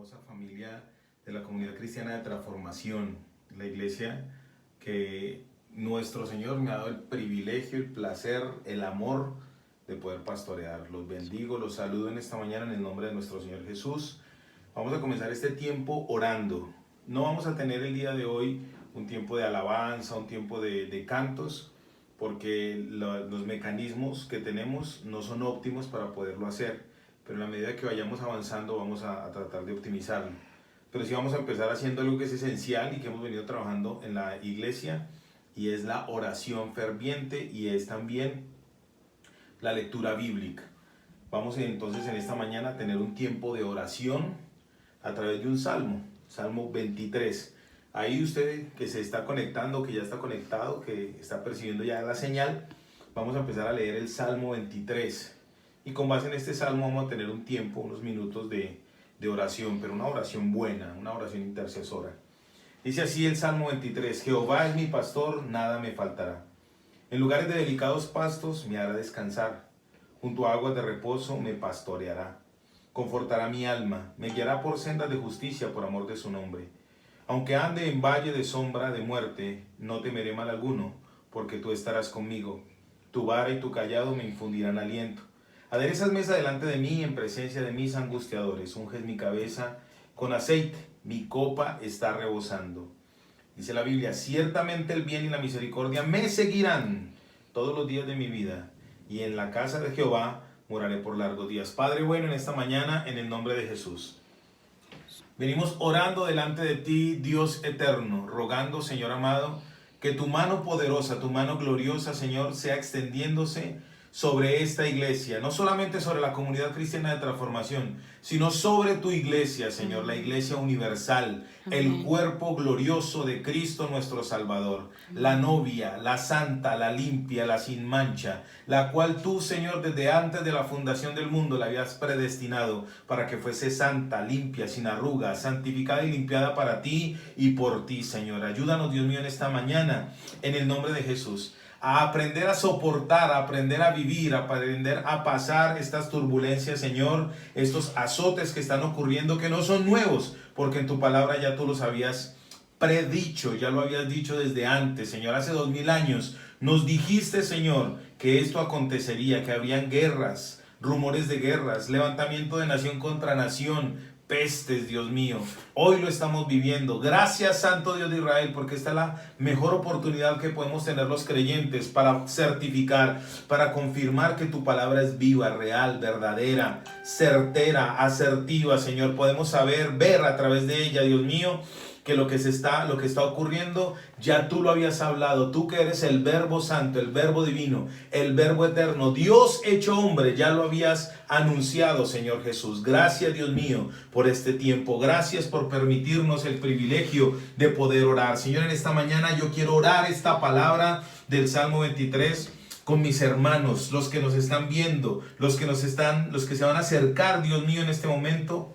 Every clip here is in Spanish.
hermosa familia de la Comunidad Cristiana de Transformación, la iglesia que nuestro Señor me ha dado el privilegio, el placer, el amor de poder pastorear. Los bendigo, los saludo en esta mañana en el nombre de nuestro Señor Jesús. Vamos a comenzar este tiempo orando. No vamos a tener el día de hoy un tiempo de alabanza, un tiempo de cantos, porque los mecanismos que tenemos no son óptimos para poderlo hacer, pero en la medida que vayamos avanzando vamos a tratar de optimizarlo. Pero sí vamos a empezar haciendo algo que es esencial y que hemos venido trabajando en la iglesia, y es la oración ferviente y es también la lectura bíblica. Vamos entonces en esta mañana a tener un tiempo de oración a través de un salmo, Salmo 23. Ahí usted que se está conectando, que ya está conectado, que está percibiendo ya la señal, vamos a empezar a leer el Salmo 23. Y con base en este salmo vamos a tener un tiempo, unos minutos de oración, pero una oración buena, una oración intercesora. Dice así el Salmo 23: Jehová es mi pastor, nada me faltará. En lugares de delicados pastos me hará descansar. Junto a aguas de reposo me pastoreará. Confortará mi alma, me guiará por sendas de justicia por amor de su nombre. Aunque ande en valle de sombra de muerte, no temeré mal alguno, porque tú estarás conmigo. Tu vara y tu cayado me infundirán aliento. Aderezas mesa delante de mí en presencia de mis angustiadores. Unges mi cabeza con aceite, mi copa está rebosando. Dice la Biblia: ciertamente el bien y la misericordia me seguirán todos los días de mi vida, y en la casa de Jehová moraré por largos días. Padre bueno, en esta mañana, en el nombre de Jesús, venimos orando delante de ti, Dios eterno, rogando, Señor amado, que tu mano poderosa, tu mano gloriosa, Señor, sea extendiéndose sobre esta iglesia, no solamente sobre la Comunidad Cristiana de Transformación, sino sobre tu iglesia, Señor, la iglesia universal, el cuerpo glorioso de Cristo nuestro Salvador, la novia, la santa, la limpia, la sin mancha, la cual tú, Señor, desde antes de la fundación del mundo la habías predestinado para que fuese santa, limpia, sin arruga, santificada y limpiada para ti y por ti, Señor. Ayúdanos, Dios mío, en esta mañana, en el nombre de Jesús, a aprender a soportar, a aprender a vivir, a aprender a pasar estas turbulencias, Señor, estos azotes que están ocurriendo, que no son nuevos, porque en tu palabra ya tú los habías predicho, ya lo habías dicho desde antes, Señor. Hace 2000 años nos dijiste, Señor, que esto acontecería, que habrían guerras, rumores de guerras, levantamiento de nación contra nación, pestes, Dios mío. Hoy lo estamos viviendo. Gracias, Santo Dios de Israel, porque esta es la mejor oportunidad que podemos tener los creyentes para certificar, para confirmar que tu palabra es viva, real, verdadera, certera, asertiva, Señor. Podemos saber, ver a través de ella, Dios mío, que lo que está ocurriendo, ya tú lo habías hablado. Tú que eres el Verbo Santo, el Verbo Divino, el Verbo Eterno, Dios hecho hombre, ya lo habías anunciado, Señor Jesús. Gracias, Dios mío, por este tiempo. Gracias por permitirnos el privilegio de poder orar. Señor, en esta mañana yo quiero orar esta palabra del Salmo 23 con mis hermanos, los que nos están viendo, los que se van a acercar, Dios mío, en este momento,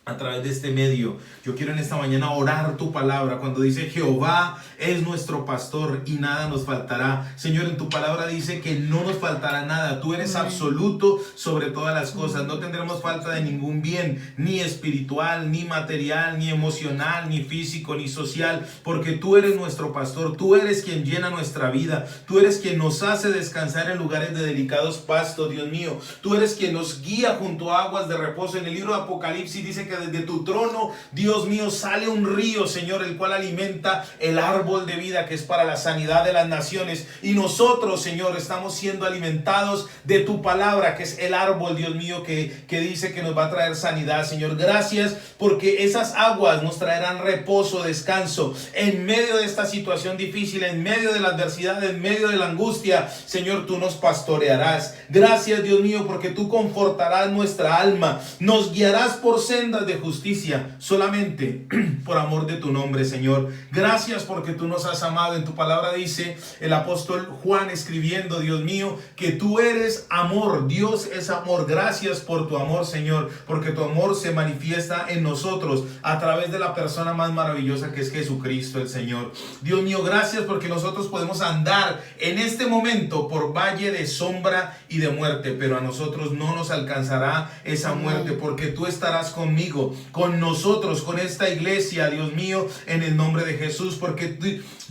a través de este medio. Yo quiero en esta mañana orar tu palabra cuando dice: Jehová es nuestro pastor y nada nos faltará. Señor, en tu palabra dice que no nos faltará nada. Tú eres absoluto sobre todas las cosas. No tendremos falta de ningún bien, ni espiritual, ni material, ni emocional, ni físico, ni social, porque tú eres nuestro pastor. Tú eres quien llena nuestra vida. Tú eres quien nos hace descansar en lugares de delicados pastos, Dios mío. Tú eres quien nos guía junto a aguas de reposo. En el libro de Apocalipsis dice que desde tu trono, Dios mío, sale un río, Señor, el cual alimenta el árbol de vida que es para la sanidad de las naciones. Y nosotros, Señor, estamos siendo alimentados de tu palabra, que es el árbol, Dios mío, que dice que nos va a traer sanidad, Señor. Gracias porque esas aguas nos traerán reposo, descanso en medio de esta situación difícil, en medio de la adversidad, en medio de la angustia. Señor, tú nos pastorearás. Gracias, Dios mío, porque tú confortarás nuestra alma, nos guiarás por sendas de justicia, solamente por amor de tu nombre, Señor. Gracias porque tú nos has amado. En tu palabra dice el apóstol Juan, escribiendo, Dios mío, que tú eres amor. Dios es amor. Gracias por tu amor, Señor, porque tu amor se manifiesta en nosotros a través de la persona más maravillosa que es Jesucristo, el Señor. Dios mío, gracias porque nosotros podemos andar en este momento por valle de sombra y de muerte, pero a nosotros no nos alcanzará esa muerte, porque tú estarás conmigo contigo, con nosotros, con esta iglesia, Dios mío, en el nombre de Jesús, porque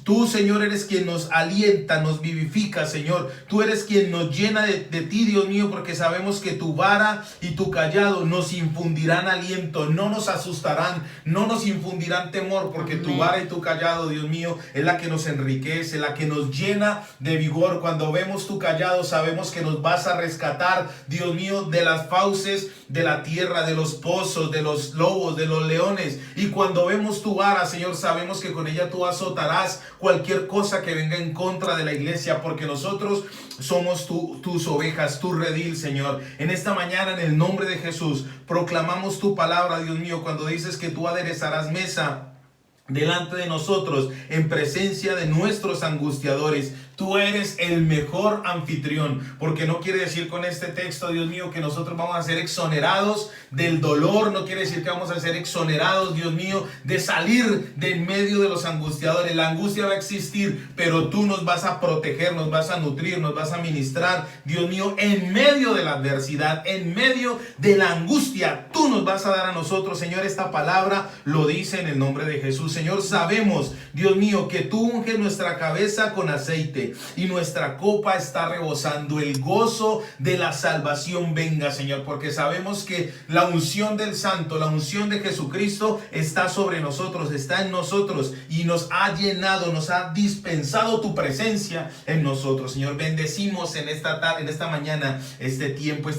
tú, Señor, eres quien nos alienta, nos vivifica, Señor. Tú eres quien nos llena de ti, Dios mío, porque sabemos que tu vara y tu callado nos infundirán aliento, no nos asustarán, no nos infundirán temor, porque tu vara y tu callado, Dios mío, es la que nos enriquece, la que nos llena de vigor. Cuando vemos tu callado, sabemos que nos vas a rescatar, Dios mío, de las fauces de la tierra, de los pozos, de los lobos, de los leones. Y cuando vemos tu vara, Señor, sabemos que con ella tú azotarás cualquier cosa que venga en contra de la iglesia, porque nosotros somos tus ovejas, tu redil, Señor. En esta mañana, en el nombre de Jesús, proclamamos tu palabra, Dios mío, cuando dices que tú aderezarás mesa delante de nosotros en presencia de nuestros angustiadores. Tú eres el mejor anfitrión, porque no quiere decir con este texto, Dios mío, que nosotros vamos a ser exonerados del dolor, no quiere decir que vamos a ser exonerados, Dios mío, de salir de en medio de los angustiadores. La angustia va a existir, pero tú nos vas a proteger, nos vas a nutrir, nos vas a ministrar, Dios mío, en medio de la adversidad, en medio de la angustia, tú nos vas a dar a nosotros, Señor. Esta palabra lo dice en el nombre de Jesús. Señor, sabemos, Dios mío, que tú unges nuestra cabeza con aceite y nuestra copa está rebosando. El gozo de la salvación venga, Señor, porque sabemos que la unción del Santo, la unción de Jesucristo está sobre nosotros, está en nosotros y nos ha llenado, nos ha dispensado tu presencia en nosotros. Señor, bendecimos en esta tarde, en esta mañana, este tiempo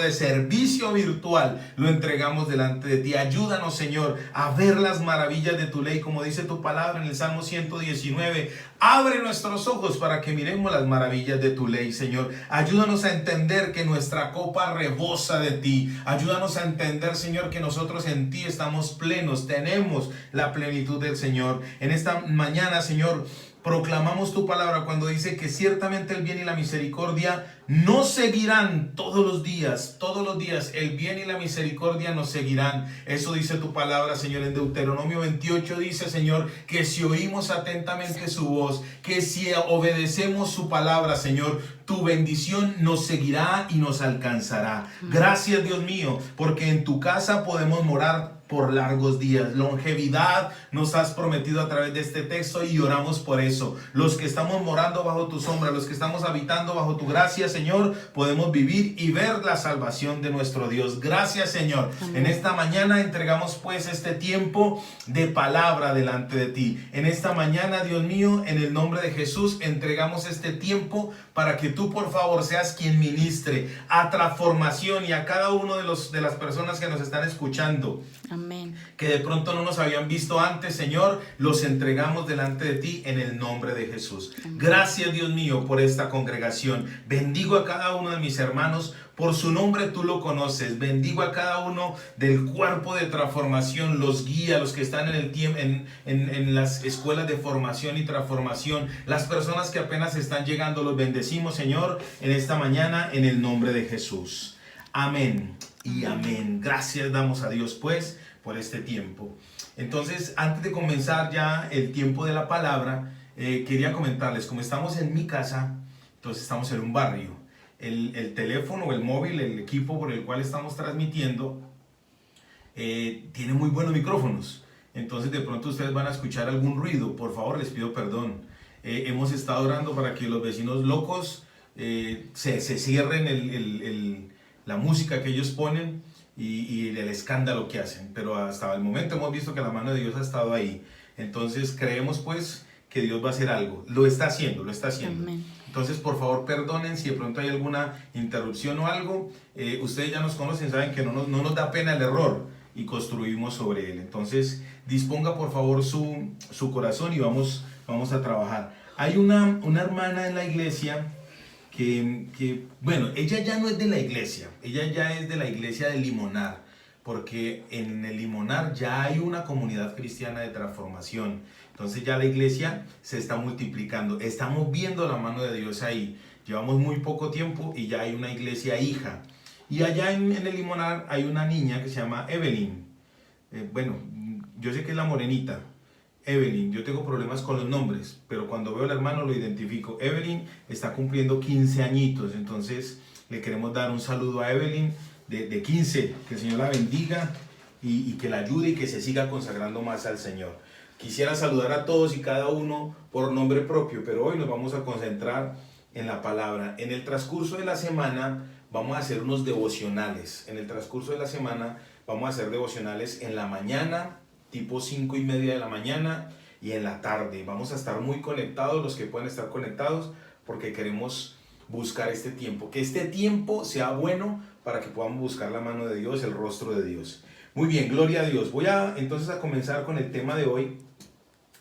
de servicio virtual, lo entregamos delante de ti. Ayúdanos, Señor, a ver las maravillas de tu ley, como dice tu palabra en el Salmo 119. Abre nuestros ojos para que miremos las maravillas de tu ley, Señor. Ayúdanos a entender que nuestra copa rebosa de ti. Ayúdanos a entender, Señor, que nosotros en ti estamos plenos, tenemos la plenitud del Señor. En esta mañana, Señor, proclamamos tu palabra cuando dice que ciertamente el bien y la misericordia nos seguirán todos los días, el bien y la misericordia nos seguirán. Eso dice tu palabra, Señor. En Deuteronomio 28 dice, Señor, que si oímos atentamente su voz, que si obedecemos su palabra, Señor, tu bendición nos seguirá y nos alcanzará. Gracias, Dios mío, porque en tu casa podemos morar por largos días. Longevidad nos has prometido a través de este texto y oramos por eso. Los que estamos morando bajo tu sombra, los que estamos habitando bajo tu gracia, Señor, podemos vivir y ver la salvación de nuestro Dios. Gracias, Señor. Amén. En esta mañana entregamos pues este tiempo de palabra delante de ti. En esta mañana, Dios mío, en el nombre de Jesús, entregamos este tiempo para que tú, por favor, seas quien ministre a Transformación y a cada uno de las personas que nos están escuchando. Amén. Que de pronto no nos habían visto antes, Señor, los entregamos delante de ti en el nombre de Jesús. Amén. Gracias, Dios mío, por esta congregación. Bendigo a cada uno de mis hermanos. Por su nombre tú lo conoces. Bendigo a cada uno del cuerpo de Transformación, los guías, los que están en el tiempo, en las escuelas de formación y transformación, las personas que apenas están llegando, los bendecimos, Señor, en esta mañana, en el nombre de Jesús. Amén y amén. Gracias damos a Dios pues por este tiempo. Entonces, antes de comenzar ya el tiempo de la palabra, quería comentarles, como estamos en mi casa, entonces estamos en un barrio. El teléfono o el móvil, el equipo por el cual estamos transmitiendo, tiene muy buenos micrófonos. Entonces de pronto ustedes van a escuchar algún ruido. Por favor, les pido perdón. Hemos estado orando para que los vecinos locos se cierren la música que ellos ponen y el escándalo que hacen. Pero hasta el momento hemos visto que la mano de Dios ha estado ahí. Entonces creemos pues que Dios va a hacer algo. Lo está haciendo, lo está haciendo. Amén. Entonces, por favor, perdonen si de pronto hay alguna interrupción o algo. Ustedes ya nos conocen, saben que no nos da pena el error y construimos sobre él. Entonces, disponga por favor su corazón y vamos a trabajar. Hay una hermana en la iglesia que, bueno, ella ya no es de la iglesia, ella ya es de la iglesia de Limonar, porque en el Limonar ya hay una comunidad cristiana de transformación. Entonces ya la iglesia se está multiplicando. Estamos viendo la mano de Dios ahí. Llevamos muy poco tiempo y ya hay una iglesia hija. Y allá en el Limonar hay una niña que se llama Evelyn. Bueno, yo sé que es la morenita. Evelyn, yo tengo problemas con los nombres, pero cuando veo al hermano lo identifico. Evelyn está cumpliendo 15 añitos. Entonces le queremos dar un saludo a Evelyn de 15. Que el Señor la bendiga. y que la ayude y que se siga consagrando más al Señor. Quisiera saludar a todos y cada uno por nombre propio, pero hoy nos vamos a concentrar en la palabra. En el transcurso de la semana vamos a hacer unos devocionales. En el transcurso de la semana vamos a hacer devocionales en la mañana, tipo 5:30 de la mañana, y en la tarde. Vamos a estar muy conectados, los que puedan estar conectados, porque queremos buscar este tiempo. Que este tiempo sea bueno para que podamos buscar la mano de Dios, el rostro de Dios. Muy bien, gloria a Dios. Voy entonces a comenzar con el tema de hoy,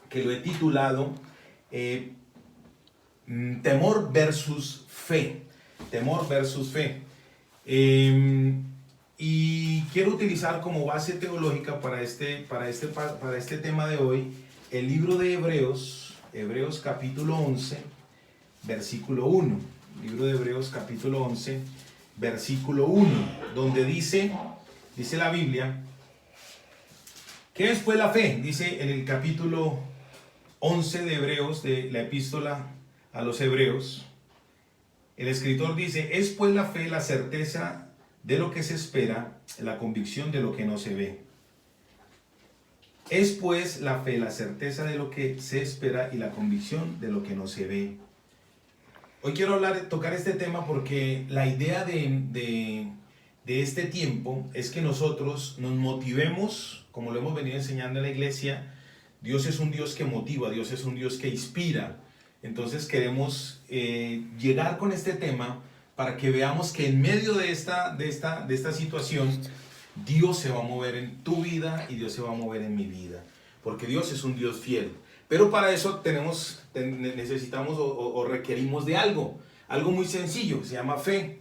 que lo he titulado Temor versus fe. Temor versus fe. Y quiero utilizar como base teológica para este tema de hoy el libro de Hebreos, Hebreos capítulo 11, versículo 1. Libro de Hebreos capítulo 11, versículo 1, donde dice la Biblia, ¿qué es pues la fe? Dice en el capítulo 11 de Hebreos, de la epístola a los Hebreos, el escritor dice, es pues la fe la certeza de lo que se espera, la convicción de lo que no se ve. Es pues la fe la certeza de lo que se espera y la convicción de lo que no se ve. Hoy quiero tocar este tema porque la idea de este tiempo es que nosotros nos motivemos, como lo hemos venido enseñando en la iglesia. Dios es un Dios que motiva, Dios es un Dios que inspira. Entonces queremos llegar con este tema para que veamos que en medio de esta situación, Dios se va a mover en tu vida y Dios se va a mover en mi vida. Porque Dios es un Dios fiel. Pero para eso necesitamos o requerimos de algo muy sencillo, se llama fe.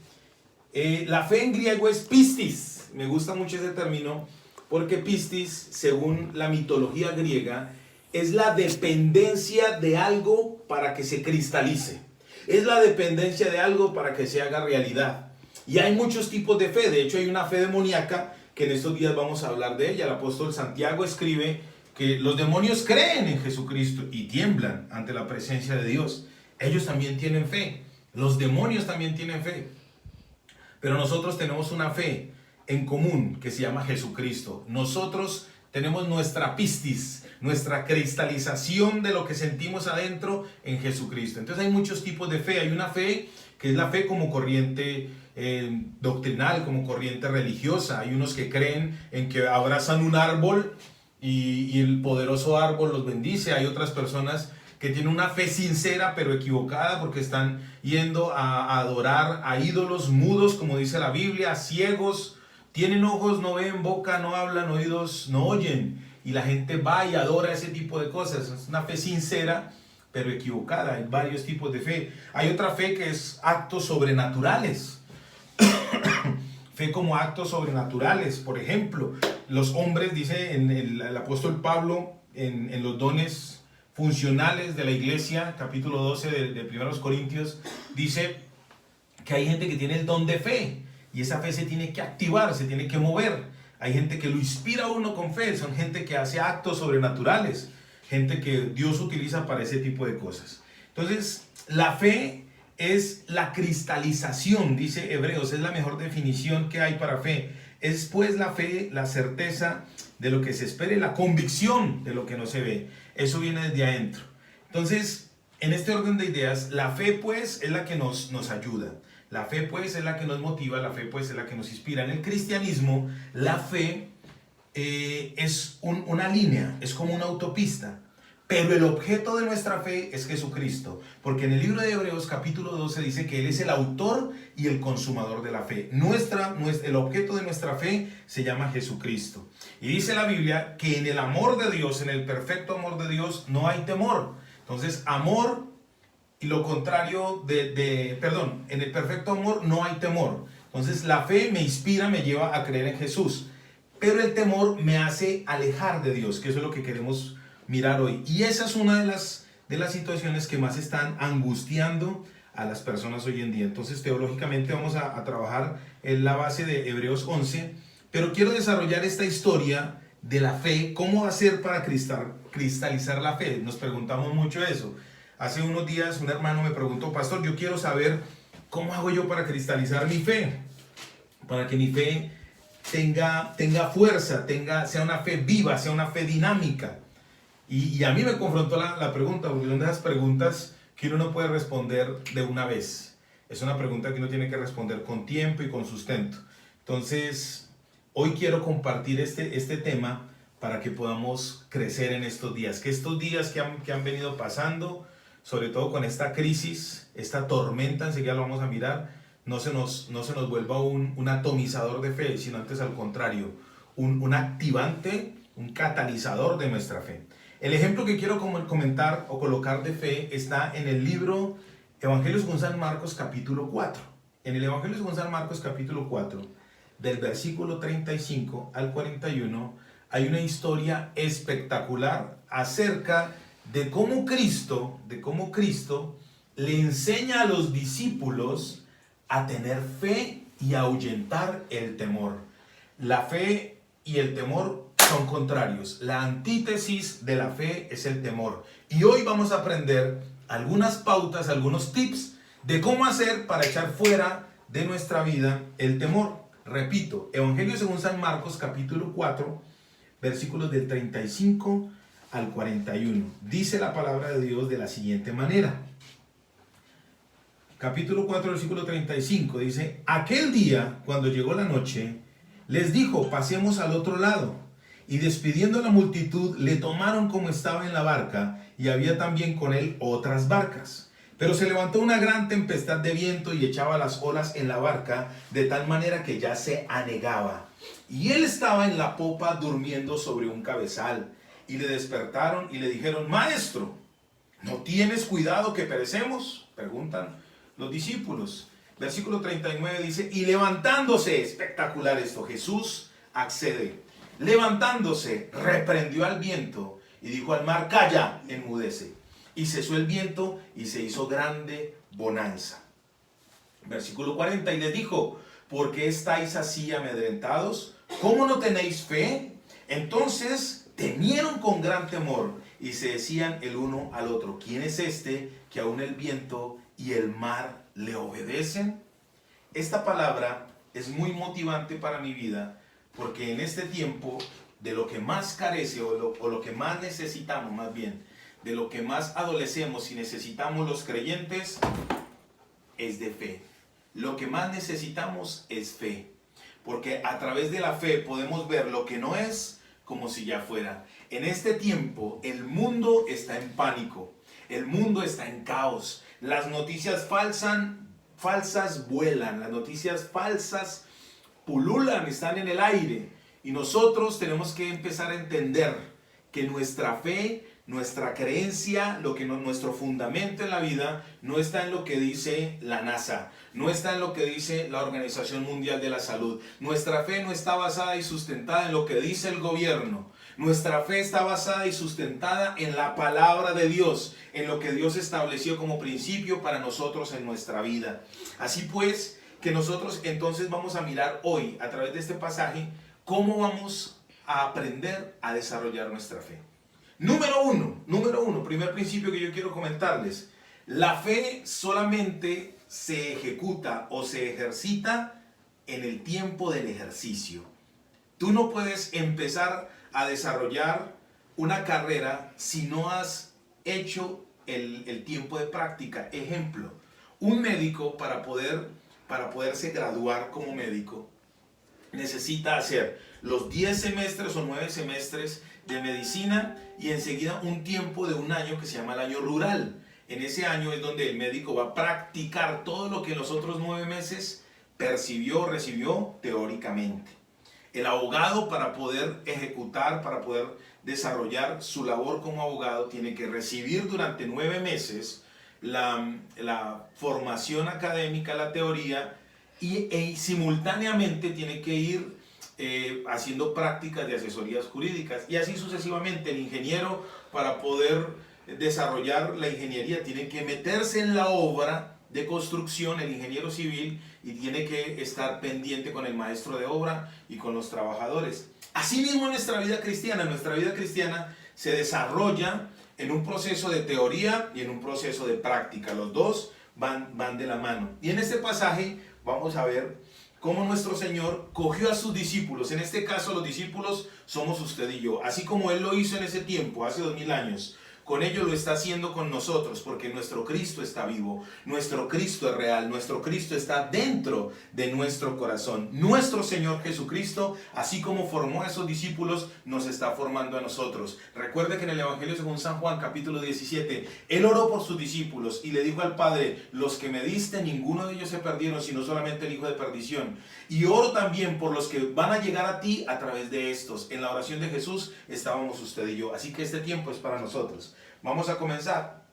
La fe en griego es pistis. Me gusta mucho ese término porque pistis, según la mitología griega, es la dependencia de algo para que se cristalice. Es la dependencia de algo para que se haga realidad. Y hay muchos tipos de fe. De hecho, hay una fe demoníaca que en estos días vamos a hablar de ella. El apóstol Santiago escribe que los demonios creen en Jesucristo y tiemblan ante la presencia de Dios. Ellos también tienen fe. Los demonios también tienen fe. Pero nosotros tenemos una fe en común que se llama Jesucristo. Nosotros tenemos nuestra pistis, nuestra cristalización de lo que sentimos adentro en Jesucristo. Entonces hay muchos tipos de fe. Hay una fe que es la fe como corriente doctrinal, como corriente religiosa. Hay unos que creen en que abrazan un árbol y el poderoso árbol los bendice. Hay otras personas que tienen una fe sincera pero equivocada porque están yendo a adorar a ídolos mudos, como dice la Biblia, a ciegos. Tienen ojos, no ven, boca, no hablan, oídos, no oyen. Y la gente va y adora ese tipo de cosas. Es una fe sincera pero equivocada. Hay varios tipos de fe. Hay otra fe que es actos sobrenaturales. Fe como actos sobrenaturales. Por ejemplo, los hombres, dice el apóstol Pablo en los dones funcionales de la iglesia, capítulo 12 de 1 Corintios, dice que hay gente que tiene el don de fe y esa fe se tiene que activar, se tiene que mover. Hay gente que lo inspira a uno con fe, son gente que hace actos sobrenaturales, gente que Dios utiliza para ese tipo de cosas. Entonces, la fe es la cristalización, dice Hebreos, es la mejor definición que hay para fe. Es pues la fe, la certeza de lo que se espera y la convicción de lo que no se ve. Eso viene desde adentro. Entonces, en este orden de ideas, la fe pues es la que nos ayuda. La fe pues es la que nos motiva, la fe pues es la que nos inspira. En el cristianismo, la fe es una línea, es como una autopista. Pero el objeto de nuestra fe es Jesucristo, porque en el libro de Hebreos capítulo 12 dice que Él es el autor y el consumador de la fe. El objeto de nuestra fe se llama Jesucristo. Y dice la Biblia que en el amor de Dios, en el perfecto amor de Dios, no hay temor. Entonces, amor y lo contrario en el perfecto amor no hay temor. Entonces, la fe me inspira, me lleva a creer en Jesús. Pero el temor me hace alejar de Dios, que eso es lo que queremos mirar hoy. Y esa es una de las situaciones que más están angustiando a las personas hoy en día. Entonces, teológicamente vamos a trabajar en la base de Hebreos 11, pero quiero desarrollar esta historia de la fe. ¿Cómo hacer para cristalizar la fe? Nos preguntamos mucho eso. Hace unos días un hermano me preguntó, pastor, yo quiero saber cómo hago yo para cristalizar mi fe, para que mi fe tenga fuerza, sea una fe viva, sea una fe dinámica. Y a mí me confrontó la pregunta, porque son de esas preguntas que uno no puede responder de una vez. Es una pregunta que uno tiene que responder con tiempo y con sustento. Entonces, hoy quiero compartir este tema para que podamos crecer en estos días. Que estos días que han venido pasando, sobre todo con esta crisis, esta tormenta, enseguida lo vamos a mirar, no se nos vuelva un atomizador de fe, sino antes al contrario, un activante, un catalizador de nuestra fe. El ejemplo que quiero comentar o colocar de fe está en el libro Evangelio según San Marcos capítulo 4. En el Evangelio según San Marcos capítulo 4, del versículo 35 al 41, hay una historia espectacular acerca de cómo Cristo le enseña a los discípulos a tener fe y a ahuyentar el temor. La fe y el temor son contrarios. La antítesis de la fe es el temor. Y hoy vamos a aprender algunas pautas, algunos tips de cómo hacer para echar fuera de nuestra vida el temor. Repito, Evangelio según San Marcos capítulo 4, versículos del 35 al 41. Dice la palabra de Dios de la siguiente manera. Capítulo 4, versículo 35 dice: aquel día, cuando llegó la noche, les dijo: pasemos al otro lado. Y despidiendo a la multitud, le tomaron como estaba en la barca, y había también con él otras barcas. Pero se levantó una gran tempestad de viento y echaba las olas en la barca, de tal manera que ya se anegaba. Y él estaba en la popa durmiendo sobre un cabezal. Y le despertaron y le dijeron: Maestro, ¿no tienes cuidado que perecemos? Preguntan los discípulos. Versículo 39 dice: y levantándose, espectacular esto, Jesús accede. Levantándose, reprendió al viento y dijo al mar: calla, enmudece. Y cesó el viento y se hizo grande bonanza. Versículo 40, y les dijo: ¿por qué estáis así amedrentados? ¿Cómo no tenéis fe? Entonces temieron con gran temor y se decían el uno al otro: ¿quién es este que aún el viento y el mar le obedecen? Esta palabra es muy motivante para mi vida, porque en este tiempo de lo que más carece o lo que más necesitamos, más bien, de lo que más adolecemos y necesitamos los creyentes, es de fe. Lo que más necesitamos es fe, porque a través de la fe podemos ver lo que no es como si ya fuera. En este tiempo el mundo está en pánico, el mundo está en caos, las noticias falsas vuelan, las noticias falsas pululan, están en el aire, y nosotros tenemos que empezar a entender que nuestra fe, nuestra creencia, nuestro fundamento en la vida no está en lo que dice la NASA, no está en lo que dice la Organización Mundial de la Salud. Nuestra fe no está basada y sustentada en lo que dice el gobierno. Nuestra fe está basada y sustentada en la palabra de Dios, en lo que Dios estableció como principio para nosotros en nuestra vida. Así pues, que nosotros entonces vamos a mirar hoy, a través de este pasaje, cómo vamos a aprender a desarrollar nuestra fe. Número uno, primer principio que yo quiero comentarles. La fe solamente se ejecuta o se ejercita en el tiempo del ejercicio. Tú no puedes empezar a desarrollar una carrera si no has hecho el tiempo de práctica. Ejemplo, un médico para poderse graduar como médico necesita hacer los 10 semestres o 9 semestres de medicina y enseguida un tiempo de un año que se llama el año rural. En ese año es donde el médico va a practicar todo lo que en los otros 9 meses recibió teóricamente. El abogado, para poder ejecutar, para poder desarrollar su labor como abogado, tiene que recibir durante 9 meses la formación académica, la teoría, y simultáneamente tiene que ir haciendo prácticas de asesorías jurídicas, y así sucesivamente. El ingeniero, para poder desarrollar la ingeniería, tiene que meterse en la obra de construcción, el ingeniero civil, y tiene que estar pendiente con el maestro de obra y con los trabajadores. Asimismo, nuestra vida cristiana se desarrolla en un proceso de teoría y en un proceso de práctica. Los dos van de la mano. Y en este pasaje vamos a ver cómo nuestro Señor cogió a sus discípulos. En este caso, los discípulos somos usted y yo. Así como Él lo hizo en ese tiempo, hace 2000 años. Con ello lo está haciendo con nosotros, porque nuestro Cristo está vivo, nuestro Cristo es real, nuestro Cristo está dentro de nuestro corazón. Nuestro Señor Jesucristo, así como formó a esos discípulos, nos está formando a nosotros. Recuerde que en el Evangelio según San Juan, capítulo 17, Él oró por sus discípulos y le dijo al Padre: los que me diste, ninguno de ellos se perdieron, sino solamente el hijo de perdición. Y oro también por los que van a llegar a ti a través de estos. En la oración de Jesús estábamos usted y yo, así que este tiempo es para nosotros. Vamos a comenzar.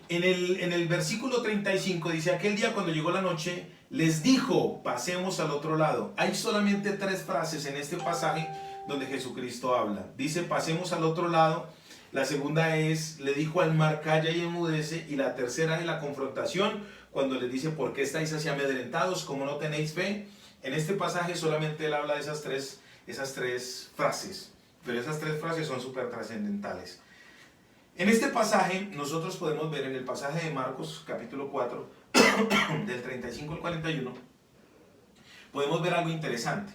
En el versículo 35 dice: aquel día cuando llegó la noche, les dijo, pasemos al otro lado. Hay solamente 3 frases en este pasaje donde Jesucristo habla. Dice, pasemos al otro lado. La segunda es, le dijo al mar, calla y enmudece. Y la tercera es la confrontación, cuando les dice, ¿por qué estáis así amedrentados? ¿Cómo no tenéis fe? En este pasaje solamente él habla de esas tres frases. Pero esas 3 frases son súper trascendentales. En este pasaje nosotros podemos ver, en el pasaje de Marcos capítulo 4 del 35 al 41, podemos ver algo interesante,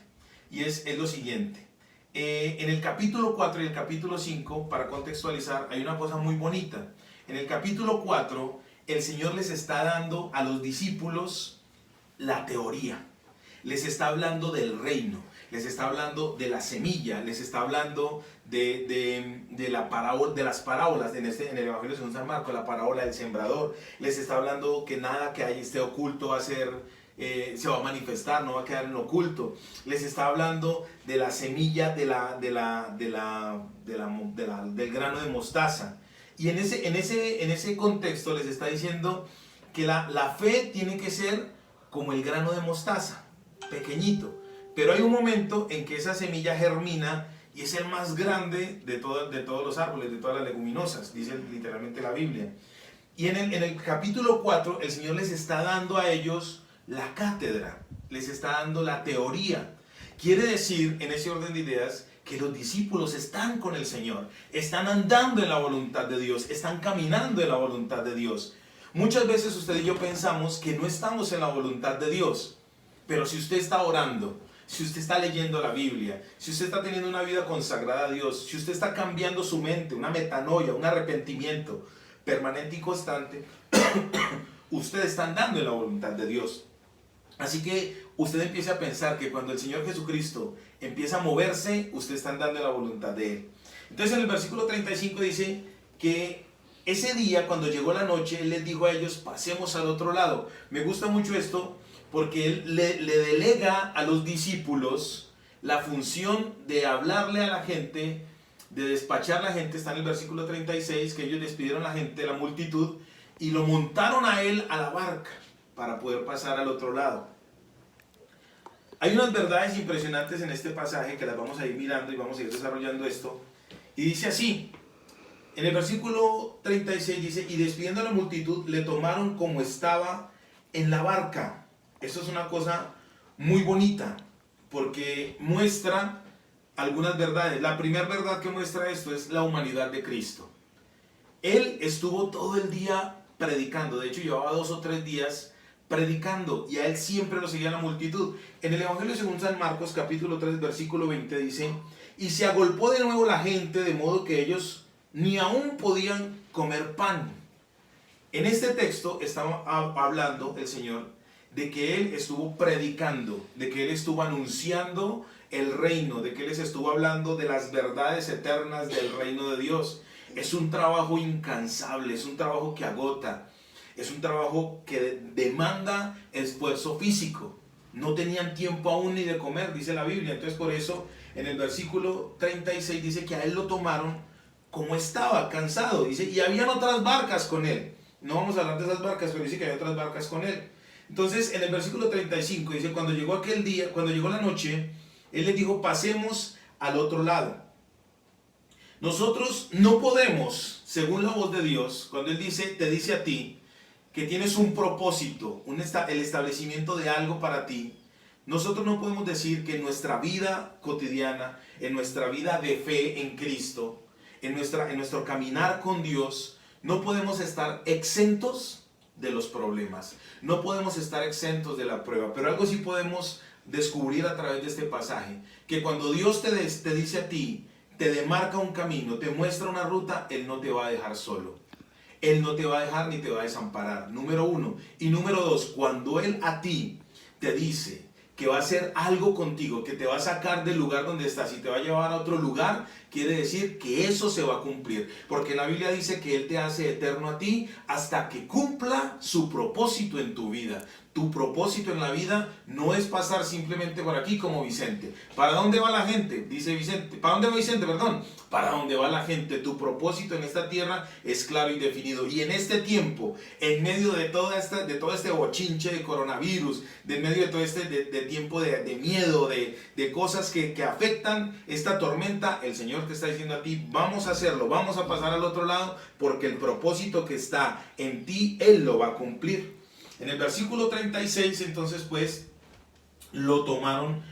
y es lo siguiente. En el capítulo 4 y el capítulo 5, para contextualizar, hay una cosa muy bonita. En el capítulo 4 el Señor les está dando a los discípulos la teoría, les está hablando del reino, les está hablando de la semilla, les está hablando de las parábolas en el Evangelio según San Marcos, la parábola del sembrador. Les está hablando que nada que esté oculto va a ser, se va a manifestar, no va a quedar en oculto. Les está hablando de la semilla del grano de mostaza. Y en ese contexto les está diciendo que la fe tiene que ser como el grano de mostaza, pequeñito. Pero hay un momento en que esa semilla germina y es el más grande de todos los árboles, de todas las leguminosas, dice literalmente la Biblia. Y en el capítulo 4 el Señor les está dando a ellos la cátedra, les está dando la teoría. Quiere decir, en ese orden de ideas, que los discípulos están con el Señor, están andando en la voluntad de Dios, están caminando en la voluntad de Dios. Muchas veces usted y yo pensamos que no estamos en la voluntad de Dios, pero si usted está orando, si usted está leyendo la Biblia, si usted está teniendo una vida consagrada a Dios, si usted está cambiando su mente, una metanoia, un arrepentimiento permanente y constante, usted está andando en la voluntad de Dios. Así que usted empiece a pensar que cuando el Señor Jesucristo empieza a moverse, usted está andando en la voluntad de Él. Entonces en el versículo 35 dice que ese día, cuando llegó la noche, Él les dijo a ellos, pasemos al otro lado. Me gusta mucho esto, porque Él le delega a los discípulos la función de hablarle a la gente, de despachar a la gente. Está en el versículo 36, que ellos despidieron a la gente, la multitud, y lo montaron a Él a la barca para poder pasar al otro lado. Hay unas verdades impresionantes en este pasaje que las vamos a ir mirando y vamos a ir desarrollando esto. Y dice así, en el versículo 36 dice, y despidiendo a la multitud, le tomaron como estaba en la barca. Esto es una cosa muy bonita, porque muestra algunas verdades. La primera verdad que muestra esto es la humanidad de Cristo. Él estuvo todo el día predicando, de hecho llevaba 2 o 3 días predicando, y a Él siempre lo seguía la multitud. En el Evangelio según San Marcos, capítulo 3, versículo 20 dice, y se agolpó de nuevo la gente, de modo que ellos ni aún podían comer pan. En este texto estaba hablando el Señor de que Él estuvo predicando, de que Él estuvo anunciando el reino, de que Él les estuvo hablando de las verdades eternas del reino de Dios. Es un trabajo incansable, es un trabajo que agota, es un trabajo que demanda esfuerzo físico. No tenían tiempo aún ni de comer, dice la Biblia. Entonces por eso en el versículo 36 dice que a Él lo tomaron como estaba, cansado. Dice, y habían otras barcas con Él. No vamos a hablar de esas barcas, pero dice que había otras barcas con Él. Entonces en el versículo 35 dice, cuando llegó aquel día, cuando llegó la noche, Él les dijo, pasemos al otro lado. Nosotros no podemos, según la voz de Dios, cuando Él te dice a ti que tienes un propósito, el establecimiento de algo para ti, nosotros no podemos decir que en nuestra vida cotidiana, en nuestra vida de fe en Cristo, en nuestro caminar con Dios, no podemos estar exentos de los problemas. No podemos estar exentos de la prueba, pero algo sí podemos descubrir a través de este pasaje, que cuando Dios te dice a ti, te demarca un camino, te muestra una ruta, Él no te va a dejar solo. Él no te va a dejar ni te va a desamparar, número uno. Y número dos, cuando Él a ti te dice que va a hacer algo contigo, que te va a sacar del lugar donde estás y te va a llevar a otro lugar, quiere decir que eso se va a cumplir. Porque la Biblia dice que Él te hace eterno a ti hasta que cumpla su propósito en tu vida. Tu propósito en la vida no es pasar simplemente por aquí como Vicente. ¿Para dónde va la gente? Dice Vicente. ¿Para dónde va Vicente? Perdón. ¿Para dónde va la gente? Tu propósito en esta tierra es claro y definido. Y en este tiempo, en medio de todo este bochinche de coronavirus, de en medio de todo este de tiempo de miedo, de cosas que afectan esta tormenta, el Señor te está diciendo a ti, vamos a hacerlo, vamos a pasar al otro lado, porque el propósito que está en ti, Él lo va a cumplir. En el versículo 36, entonces, pues, lo tomaron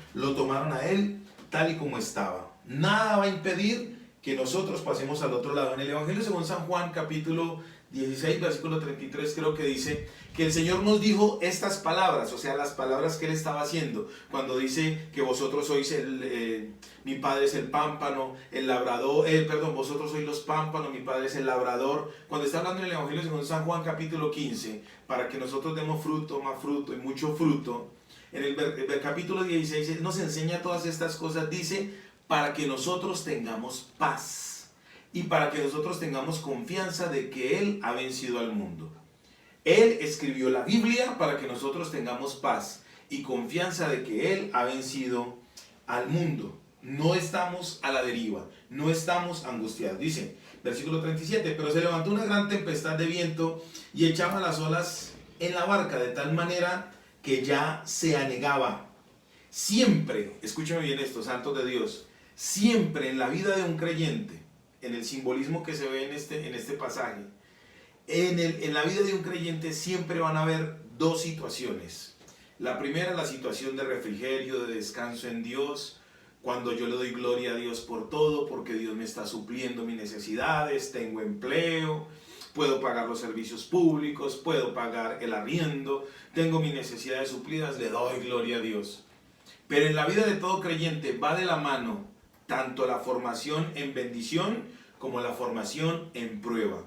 a Él tal y como estaba. Nada va a impedir que nosotros pasemos al otro lado. En el Evangelio según San Juan, capítulo 16, versículo 33, creo que dice que el Señor nos dijo estas palabras, o sea, las palabras que Él estaba haciendo, cuando dice que vosotros sois mi Padre es el pámpano, el labrador, vosotros sois los pámpanos, mi Padre es el labrador. Cuando está hablando en el Evangelio según San Juan, capítulo 15, para que nosotros demos fruto, más fruto y mucho fruto, en el capítulo 16 Él nos enseña todas estas cosas, dice, para que nosotros tengamos paz y para que nosotros tengamos confianza de que Él ha vencido al mundo. Él escribió la Biblia para que nosotros tengamos paz y confianza de que Él ha vencido al mundo. No estamos a la deriva, no estamos angustiados. Dice, versículo 37, pero se levantó una gran tempestad de viento y echaba las olas en la barca de tal manera que ya se anegaba. Siempre, escúchame bien esto, santos de Dios, siempre en la vida de un creyente, en el simbolismo que se ve en este pasaje, en la vida de un creyente siempre van a haber dos situaciones. La primera, la situación de refrigerio, de descanso en Dios, cuando yo le doy gloria a Dios por todo, porque Dios me está supliendo mis necesidades, tengo empleo, puedo pagar los servicios públicos, puedo pagar el arriendo, tengo mis necesidades suplidas, le doy gloria a Dios. Pero en la vida de todo creyente va de la mano tanto la formación en bendición como la formación en prueba.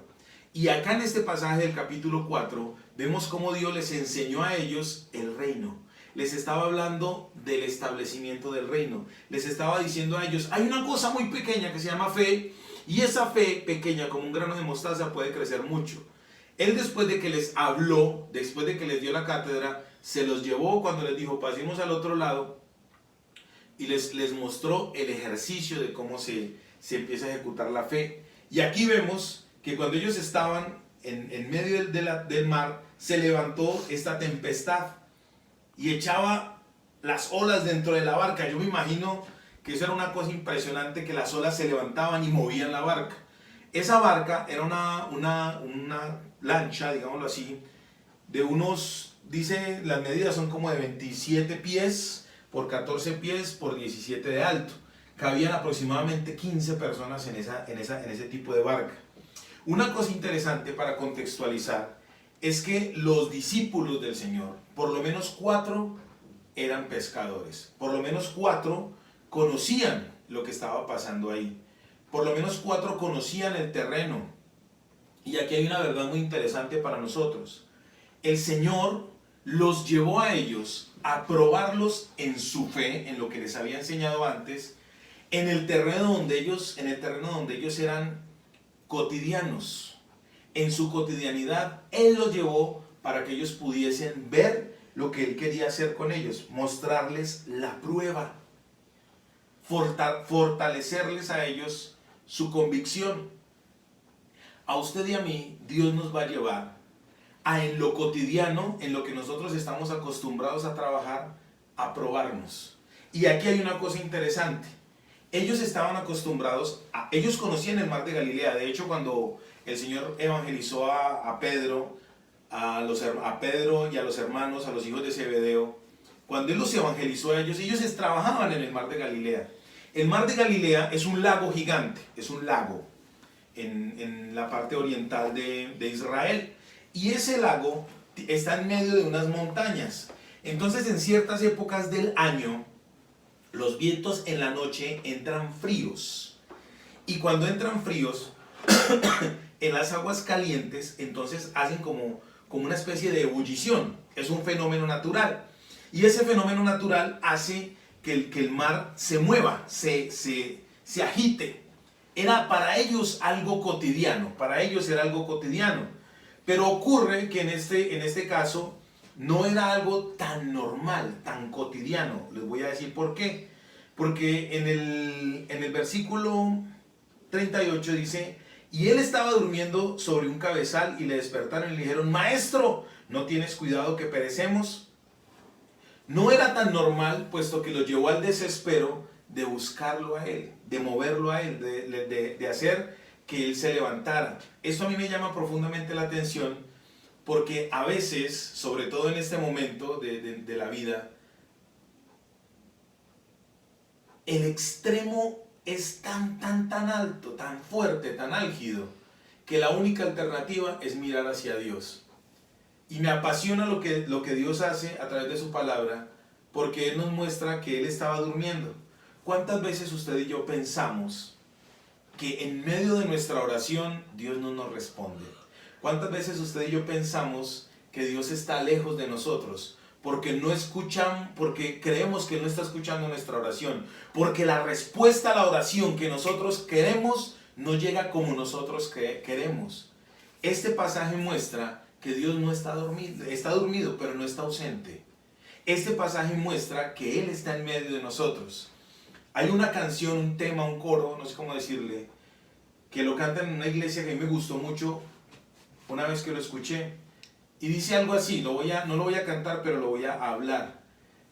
Y acá en este pasaje del capítulo 4 vemos cómo Dios les enseñó a ellos el reino. Les estaba hablando del establecimiento del reino. Les estaba diciendo a ellos, hay una cosa muy pequeña que se llama fe, y esa fe pequeña como un grano de mostaza puede crecer mucho. Él, después de que les habló, después de que les dio la cátedra, se los llevó cuando les dijo, pasemos al otro lado, y les mostró el ejercicio de cómo se empieza a ejecutar la fe. Y aquí vemos que cuando ellos estaban en medio del mar, se levantó esta tempestad y echaba las olas dentro de la barca. Yo me imagino que eso era una cosa impresionante, que las olas se levantaban y movían la barca. Esa barca era una lancha, digámoslo así, de unos, dice, las medidas son como de 27 pies por 14 pies por 17 de alto. Cabían aproximadamente 15 personas en ese tipo de barca. Una cosa interesante para contextualizar es que los discípulos del Señor, por lo menos 4 eran pescadores, por lo menos 4 conocían lo que estaba pasando ahí, por lo menos 4 conocían el terreno. Y aquí hay una verdad muy interesante para nosotros. El Señor los llevó a ellos a probarlos en su fe, en lo que les había enseñado antes, en el terreno donde ellos eran cotidianos. En su cotidianidad, Él los llevó para que ellos pudiesen ver lo que Él quería hacer con ellos, mostrarles la prueba, fortalecerles a ellos su convicción. A usted y a mí, Dios nos va a llevar a, en lo cotidiano, en lo que nosotros estamos acostumbrados a trabajar, a probarnos. Y aquí hay una cosa interesante. Ellos estaban acostumbrados, ellos conocían el mar de Galilea. De hecho, cuando el Señor evangelizó a Pedro, a Pedro y a los hermanos, a los hijos de Zebedeo, cuando Él los evangelizó a ellos, trabajaban en el mar de Galilea. El mar de Galilea es un lago gigante, es un lago en la parte oriental de Israel. Y ese lago está en medio de unas montañas. Entonces en ciertas épocas del año, los vientos en la noche entran fríos. Y cuando entran fríos, en las aguas calientes, entonces hacen como una especie de ebullición. Es un fenómeno natural. Y ese fenómeno natural hace que el mar se mueva, se agite. Era para ellos algo cotidiano, para ellos era algo cotidiano. Pero ocurre que en este caso no era algo tan normal, tan cotidiano. Les voy a decir por qué. Porque en el versículo 38 dice: y él estaba durmiendo sobre un cabezal, y le despertaron y le dijeron: maestro, ¿no tienes cuidado que perecemos? No era tan normal, puesto que lo llevó al desespero de buscarlo a él, de moverlo a él, de hacer que él se levantara. Esto a mí me llama profundamente la atención, porque a veces, sobre todo en este momento de la vida, el extremo es tan alto, tan fuerte, tan álgido, que la única alternativa es mirar hacia Dios. Y me apasiona lo que Dios hace a través de su palabra, porque Él nos muestra que Él estaba durmiendo. ¿Cuántas veces usted y yo pensamos que en medio de nuestra oración Dios no nos responde? ¿Cuántas veces usted y yo pensamos que Dios está lejos de nosotros? Porque no escuchan, porque creemos que no está escuchando nuestra oración, porque la respuesta a la oración que nosotros queremos no llega como nosotros queremos. Este pasaje muestra que Dios no está dormido, pero no está ausente. Este pasaje muestra que Él está en medio de nosotros. Hay una canción, un tema, un coro, no sé cómo decirle, que lo cantan en una iglesia que a mí me gustó mucho una vez que lo escuché. Y dice algo así, no lo voy a cantar, pero lo voy a hablar.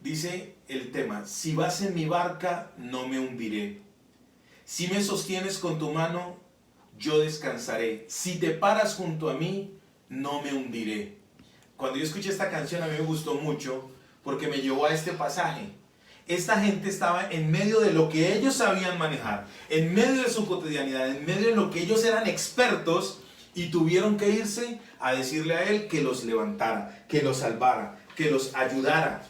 Dice el tema: si vas en mi barca, no me hundiré. Si me sostienes con tu mano, yo descansaré. Si te paras junto a mí, no me hundiré. Cuando yo escuché esta canción, a mí me gustó mucho, porque me llevó a este pasaje. Esta gente estaba en medio de lo que ellos sabían manejar, en medio de su cotidianidad, en medio de lo que ellos eran expertos, y tuvieron que irse a decirle a Él que los levantara, que los salvara, que los ayudara.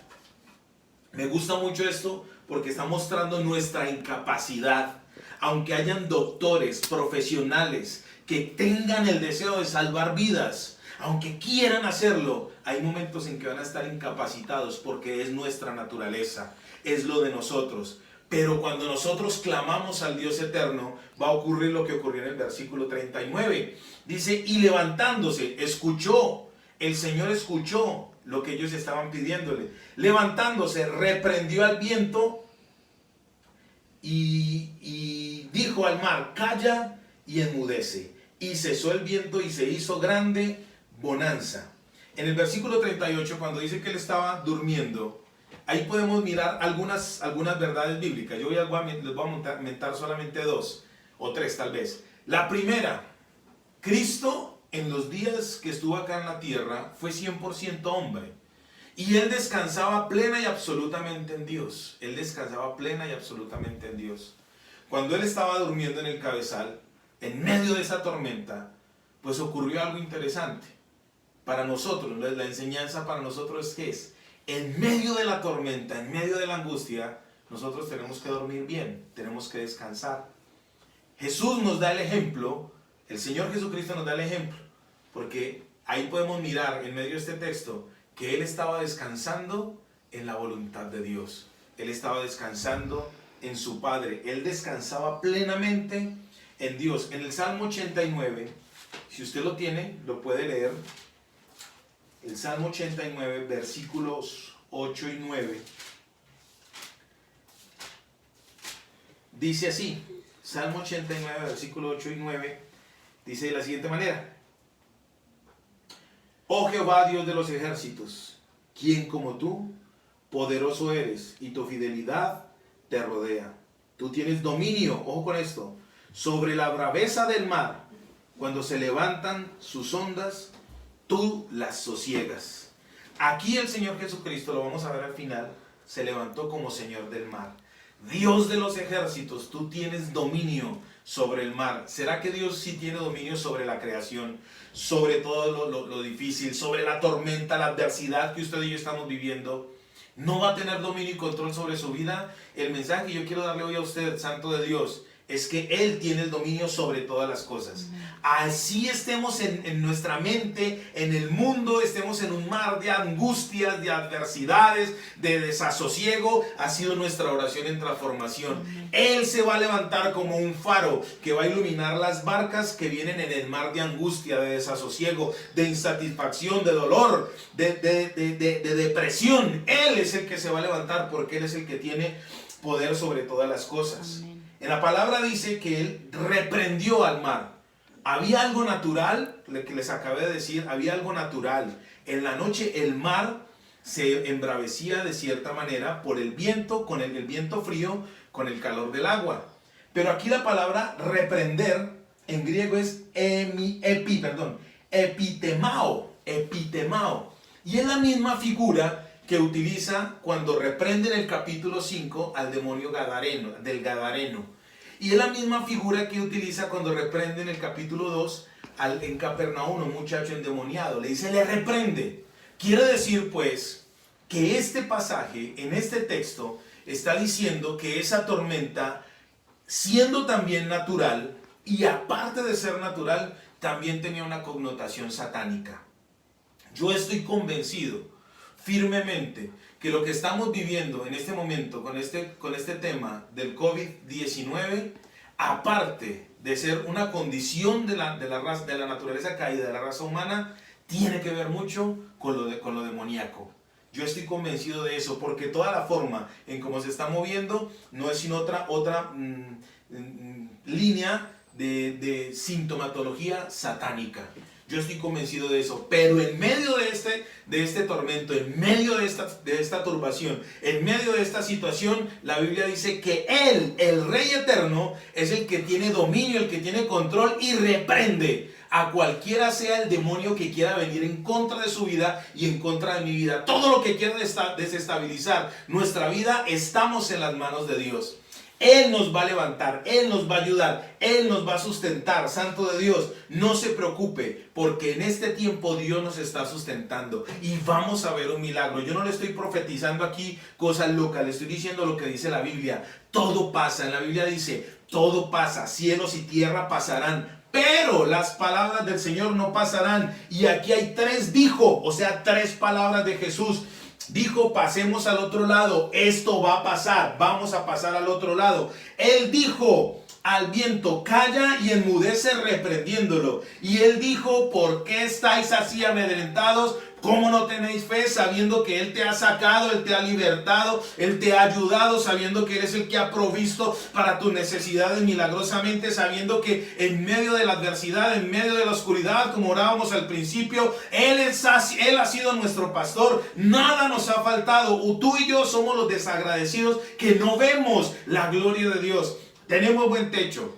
Me gusta mucho esto porque está mostrando nuestra incapacidad. Aunque hayan doctores, profesionales que tengan el deseo de salvar vidas, aunque quieran hacerlo, hay momentos en que van a estar incapacitados, porque es nuestra naturaleza, es lo de nosotros. Pero cuando nosotros clamamos al Dios eterno, va a ocurrir lo que ocurrió en el versículo 39. Dice: y levantándose, el Señor escuchó lo que ellos estaban pidiéndole. Levantándose, reprendió al viento y dijo al mar: calla y enmudece. Y cesó el viento y se hizo grande bonanza. En el versículo 38, cuando dice que él estaba durmiendo, ahí podemos mirar algunas verdades bíblicas. Yo les voy a mentar solamente 2 o 3 tal vez. La primera: Cristo en los días que estuvo acá en la tierra fue 100% hombre. Y Él descansaba plena y absolutamente en Dios. Él descansaba plena y absolutamente en Dios. Cuando Él estaba durmiendo en el cabezal, en medio de esa tormenta, pues ocurrió algo interesante. Para nosotros, la enseñanza para nosotros es que en medio de la tormenta, en medio de la angustia, nosotros tenemos que dormir bien, tenemos que descansar. Jesús nos da el ejemplo, el Señor Jesucristo nos da el ejemplo, porque ahí podemos mirar en medio de este texto que Él estaba descansando en la voluntad de Dios. Él estaba descansando en su Padre. Él descansaba plenamente en Dios. En el Salmo 89, si usted lo tiene, lo puede leer. El Salmo 89, versículos 8 y 9. Dice así, Salmo 89, versículos 8 y 9, dice de la siguiente manera: oh Jehová, Dios de los ejércitos, ¿quién como tú? Poderoso eres, y tu fidelidad te rodea. Tú tienes dominio, ojo con esto, sobre la braveza del mar. Cuando se levantan sus ondas, tú las sosiegas. Aquí el Señor Jesucristo, lo vamos a ver al final, se levantó como Señor del mar. Dios de los ejércitos, tú tienes dominio sobre el mar. ¿Será que Dios sí tiene dominio sobre la creación, sobre todo lo difícil, sobre la tormenta, la adversidad que usted y yo estamos viviendo? ¿No va a tener dominio y control sobre su vida? El mensaje que yo quiero darle hoy a usted, santo de Dios, es que Él tiene el dominio sobre todas las cosas. Así estemos en nuestra mente, en el mundo, estemos en un mar de angustias, de adversidades, de desasosiego, ha sido nuestra oración en transformación. Él se va a levantar como un faro que va a iluminar las barcas que vienen en el mar de angustia, de desasosiego, de insatisfacción, de dolor, de depresión. Él es el que se va a levantar porque Él es el que tiene poder sobre todas las cosas. Amén. En la palabra dice que Él reprendió al mar. Había algo natural, lo que les acabé de decir, había algo natural. En la noche el mar se embravecía de cierta manera por el viento, con el viento frío, con el calor del agua. Pero aquí la palabra reprender en griego es epitemao. Y es la misma figura que utiliza cuando reprende en el capítulo 5 al demonio del Gadareno. Y es la misma figura que utiliza cuando reprende en el capítulo 2 en Capernaum, un muchacho endemoniado. Le dice, le reprende. Quiere decir pues que este pasaje, en este texto, está diciendo que esa tormenta, siendo también natural, y aparte de ser natural, también tenía una connotación satánica. Yo estoy convencido firmemente que lo que estamos viviendo en este momento con este tema del COVID-19, aparte de ser una condición de la naturaleza caída de la raza humana, tiene que ver mucho con lo demoníaco. Yo estoy convencido de eso, porque toda la forma en cómo se está moviendo no es sino otra línea de sintomatología satánica. Yo estoy convencido de eso, pero en medio de este tormento, en medio de esta turbación, en medio de esta situación, la Biblia dice que Él, el Rey Eterno, es el que tiene dominio, el que tiene control y reprende a cualquiera sea el demonio que quiera venir en contra de su vida y en contra de mi vida. Todo lo que quiera desestabilizar nuestra vida, estamos en las manos de Dios. Él nos va a levantar, Él nos va a ayudar, Él nos va a sustentar. Santo de Dios, no se preocupe, porque en este tiempo Dios nos está sustentando y vamos a ver un milagro. Yo no le estoy profetizando aquí cosas locas, le estoy diciendo lo que dice la Biblia. Todo pasa, en la Biblia dice, todo pasa, cielos y tierra pasarán, pero las palabras del Señor no pasarán. Y aquí hay tres tres palabras de Jesús. Dijo, pasemos al otro lado, esto va a pasar, vamos a pasar al otro lado. Él dijo al viento, calla y enmudece reprendiéndolo. Y Él dijo, ¿por qué estáis así amedrentados? ¿Cómo no tenéis fe sabiendo que Él te ha sacado, Él te ha libertado, Él te ha ayudado, sabiendo que Él es el que ha provisto para tus necesidades milagrosamente, sabiendo que en medio de la adversidad, en medio de la oscuridad, como orábamos al principio, Él ha sido nuestro pastor, nada nos ha faltado? Tú y yo somos los desagradecidos que no vemos la gloria de Dios. Tenemos buen techo,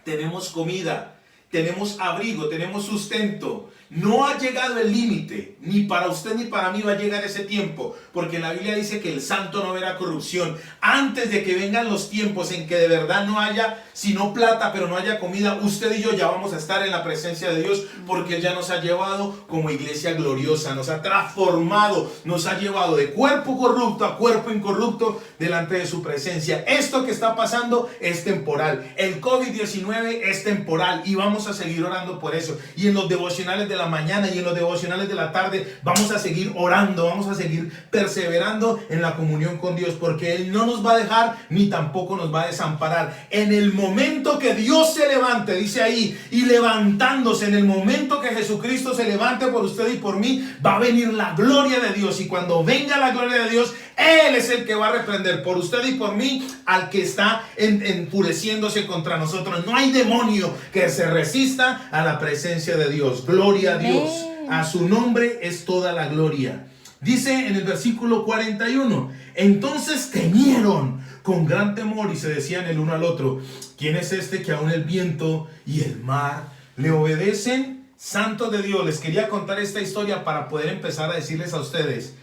tenemos comida, tenemos abrigo, tenemos sustento. No ha llegado el límite, ni para usted ni para mí va a llegar ese tiempo, porque la Biblia dice que el santo no verá corrupción. Antes de que vengan los tiempos en que de verdad no haya sino plata, pero no haya comida, usted y yo ya vamos a estar en la presencia de Dios, porque Él ya nos ha llevado como iglesia gloriosa, nos ha transformado, nos ha llevado de cuerpo corrupto a cuerpo incorrupto delante de su presencia. Esto que está pasando es temporal, el COVID-19 es temporal y vamos a seguir orando por eso. Y en los devocionales de la mañana y en los devocionales de la tarde vamos a seguir orando, vamos a seguir perseverando en la comunión con Dios, porque Él no nos va a dejar ni tampoco nos va a desamparar. En el momento que Dios se levante, dice ahí, y levantándose, en el momento que Jesucristo se levante por usted y por mí, va a venir la gloria de Dios, y cuando venga la gloria de Dios, Él es el que va a reprender por usted y por mí al que está enfureciéndose contra nosotros. No hay demonio que se resista a la presencia de Dios. Gloria a Dios. A su nombre es toda la gloria. Dice en el versículo 41, entonces temieron con gran temor y se decían el uno al otro, ¿quién es este que aún el viento y el mar le obedecen? Santos de Dios, les quería contar esta historia para poder empezar a decirles a ustedes,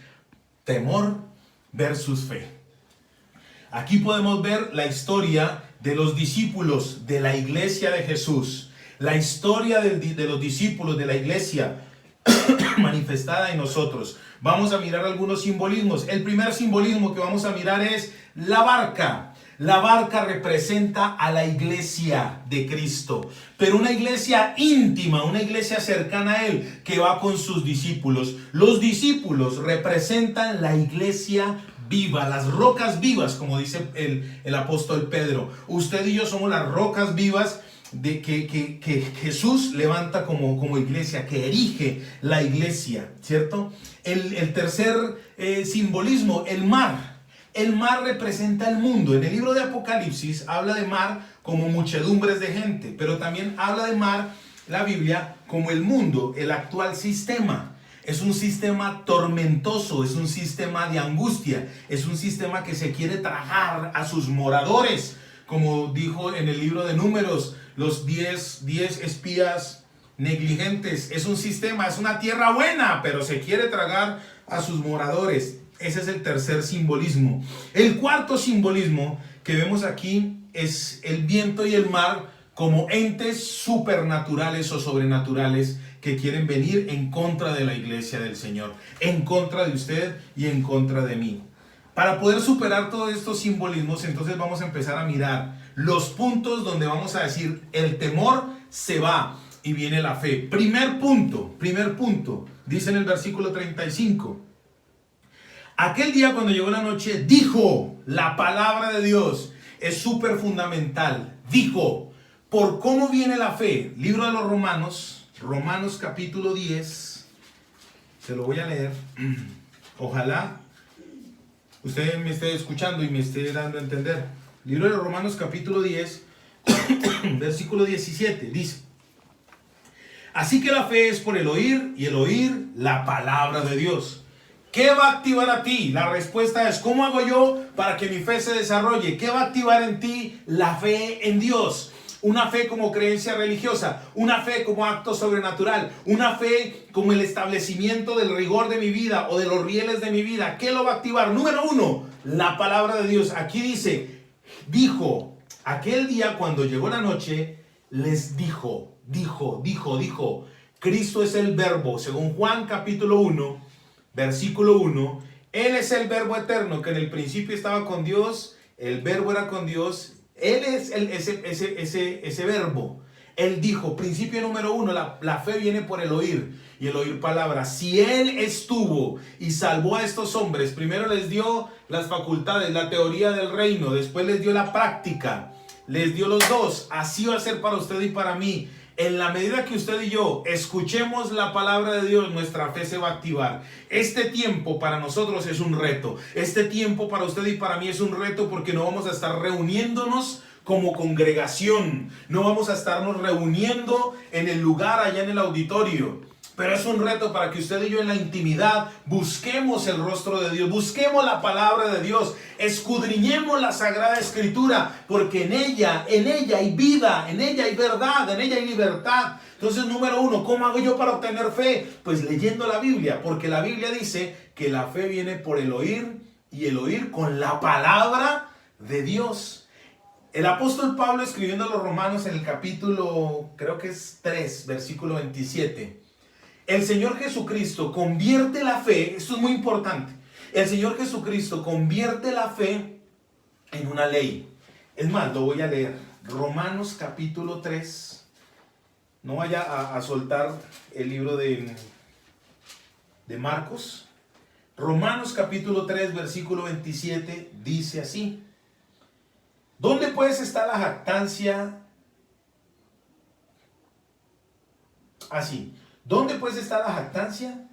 temor versus fe. Aquí podemos ver la historia de los discípulos de la iglesia de Jesús, la historia de los discípulos de la iglesia manifestada en nosotros. Vamos a mirar algunos simbolismos. El primer simbolismo que vamos a mirar es la barca. La barca representa a la iglesia de Cristo, pero una iglesia íntima, una iglesia cercana a Él, que va con sus discípulos. Los discípulos representan la iglesia viva, las rocas vivas, como dice el apóstol Pedro. Usted y yo somos las rocas vivas de que Jesús levanta como iglesia, que erige la iglesia, ¿cierto? El tercer simbolismo, el mar. El mar representa el mundo. En el libro de Apocalipsis habla de mar como muchedumbres de gente, pero también habla de mar, la Biblia, como el mundo, el actual sistema. Es un sistema tormentoso, es un sistema de angustia, es un sistema que se quiere tragar a sus moradores, como dijo en el libro de Números, los 10 espías negligentes. Es un sistema, es una tierra buena, pero se quiere tragar a sus moradores. Ese es el tercer simbolismo. El cuarto simbolismo que vemos aquí es el viento y el mar como entes supernaturales o sobrenaturales que quieren venir en contra de la iglesia del Señor, en contra de usted y en contra de mí. Para poder superar todos estos simbolismos, entonces vamos a empezar a mirar los puntos donde vamos a decir el temor se va y viene la fe. Primer punto, dice en el versículo 35. Aquel día cuando llegó la noche, dijo la palabra de Dios. Es súper fundamental. Dijo, ¿por cómo viene la fe? Libro de los Romanos, Romanos capítulo 10. Se lo voy a leer. Ojalá usted me esté escuchando y me esté dando a entender. Libro de los Romanos capítulo 10, versículo 17. Dice, así que la fe es por el oír y el oír la palabra de Dios. ¿Qué va a activar a ti? La respuesta es, ¿cómo hago yo para que mi fe se desarrolle? ¿Qué va a activar en ti? La fe en Dios. Una fe como creencia religiosa, una fe como acto sobrenatural, una fe como el establecimiento del rigor de mi vida o de los rieles de mi vida. ¿Qué lo va a activar? Número uno, la palabra de Dios. Aquí dice, dijo, aquel día cuando llegó la noche, les dijo. Cristo es el verbo, según Juan capítulo 1. Versículo 1, Él es el verbo eterno que en el principio estaba con Dios, el verbo era con Dios, Él es ese verbo. Él dijo, principio número 1, la fe viene por el oír y el oír palabras. Si Él estuvo y salvó a estos hombres, primero les dio las facultades, la teoría del reino, después les dio la práctica, les dio los dos, así va a ser para usted y para mí. En la medida que usted y yo escuchemos la palabra de Dios, nuestra fe se va a activar. Este tiempo para nosotros es un reto. Este tiempo para usted y para mí es un reto porque no vamos a estar reuniéndonos como congregación. No vamos a estarnos reuniendo en el lugar allá en el auditorio. Pero es un reto para que usted y yo en la intimidad busquemos el rostro de Dios, busquemos la palabra de Dios, escudriñemos la Sagrada Escritura, porque en ella hay vida, en ella hay verdad, en ella hay libertad. Entonces, número uno, ¿cómo hago yo para obtener fe? Pues leyendo la Biblia, porque la Biblia dice que la fe viene por el oír y el oír con la palabra de Dios. El apóstol Pablo escribiendo a los Romanos en el capítulo, creo que es 3, versículo 27. El Señor Jesucristo convierte la fe, esto es muy importante, el Señor Jesucristo convierte la fe en una ley. Es más, lo voy a leer, Romanos capítulo 3, no vaya a soltar el libro de Marcos. Romanos capítulo 3, versículo 27, dice así, ¿dónde pues está la jactancia? Así. ¿Dónde pues está la jactancia?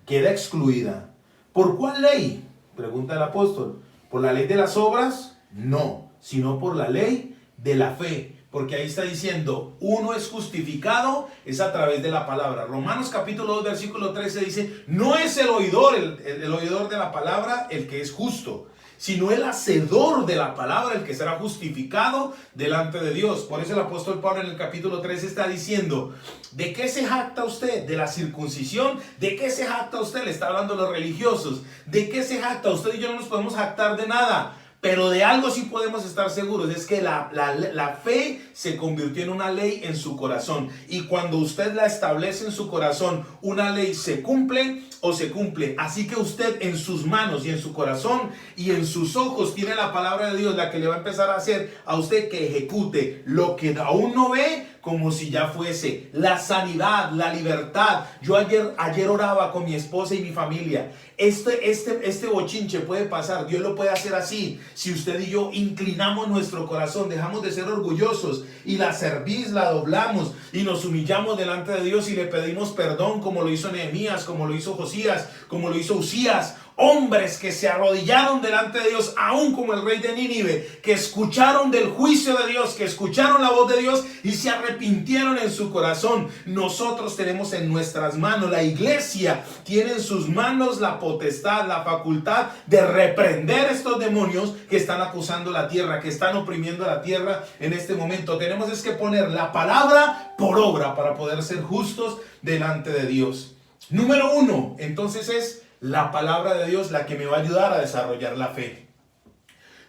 Queda excluida. ¿Por cuál ley? Pregunta el apóstol. ¿Por la ley de las obras? No, sino por la ley de la fe. Porque ahí está diciendo, uno es justificado, es a través de la palabra. Romanos capítulo 2, versículo 13 dice, no es el oidor, el oidor de la palabra el que es justo, sino el hacedor de la palabra, el que será justificado delante de Dios. Por eso el apóstol Pablo en el capítulo 3 está diciendo, ¿de qué se jacta usted? ¿De la circuncisión? ¿De qué se jacta usted? Le está hablando a los religiosos. ¿De qué se jacta? Usted y yo no nos podemos jactar de nada, Pero de algo sí podemos estar seguros, es que la fe se convirtió en una ley en su corazón. Y cuando usted la establece en su corazón, una ley se cumple o se cumple. Así que usted en sus manos y en su corazón y en sus ojos tiene la palabra de Dios, la que le va a empezar a hacer a usted que ejecute lo que aún no ve, como si ya fuese. La sanidad, la libertad. Yo ayer oraba con mi esposa y mi familia. Este bochinche puede pasar, Dios lo puede hacer así, si usted y yo inclinamos nuestro corazón, dejamos de ser orgullosos y la cerviz la doblamos y nos humillamos delante de Dios y le pedimos perdón, como lo hizo Nehemías, como lo hizo Josías, como lo hizo Usías. Hombres que se arrodillaron delante de Dios, aún como el rey de Nínive, que escucharon del juicio de Dios, que escucharon la voz de Dios y se arrepintieron en su corazón. Nosotros tenemos en nuestras manos, la iglesia tiene en sus manos la potestad, la facultad de reprender estos demonios que están acusando la tierra, que están oprimiendo la tierra en este momento. Tenemos es que poner la palabra por obra para poder ser justos delante de Dios. Número 1, entonces es la palabra de Dios la que me va a ayudar a desarrollar la fe.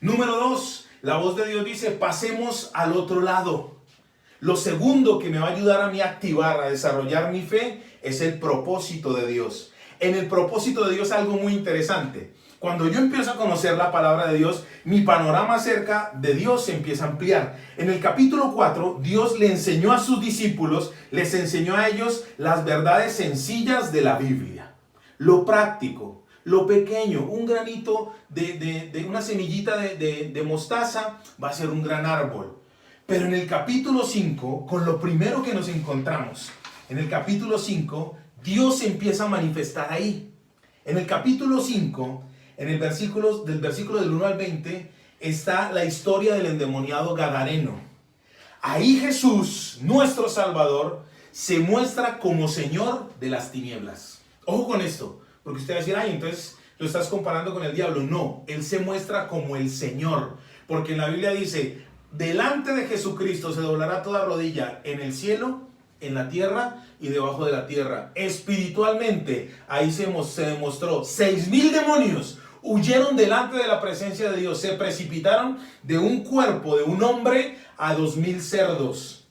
Número 2, la voz de Dios dice, pasemos al otro lado. Lo segundo que me va a ayudar a mí a activar, a desarrollar mi fe, es el propósito de Dios. En el propósito de Dios algo muy interesante. Cuando yo empiezo a conocer la palabra de Dios, mi panorama acerca de Dios se empieza a ampliar. En el capítulo 4, Dios le enseñó a sus discípulos, les enseñó a ellos las verdades sencillas de la Biblia. Lo práctico, lo pequeño, un granito de una semillita de mostaza va a ser un gran árbol. Pero en el capítulo 5, con lo primero que nos encontramos, en el capítulo 5, Dios se empieza a manifestar ahí. En el capítulo 5, del versículo del 1 al 20, está la historia del endemoniado Gadareno. Ahí Jesús, nuestro Salvador, se muestra como Señor de las tinieblas. Ojo con esto, porque usted va a decir, ay, entonces lo estás comparando con el diablo. No, Él se muestra como el Señor, porque en la Biblia dice, delante de Jesucristo se doblará toda rodilla en el cielo, en la tierra y debajo de la tierra. Espiritualmente, ahí se demostró, 6,000 demonios huyeron delante de la presencia de Dios, se precipitaron de un cuerpo de un hombre a 2,000 cerdos.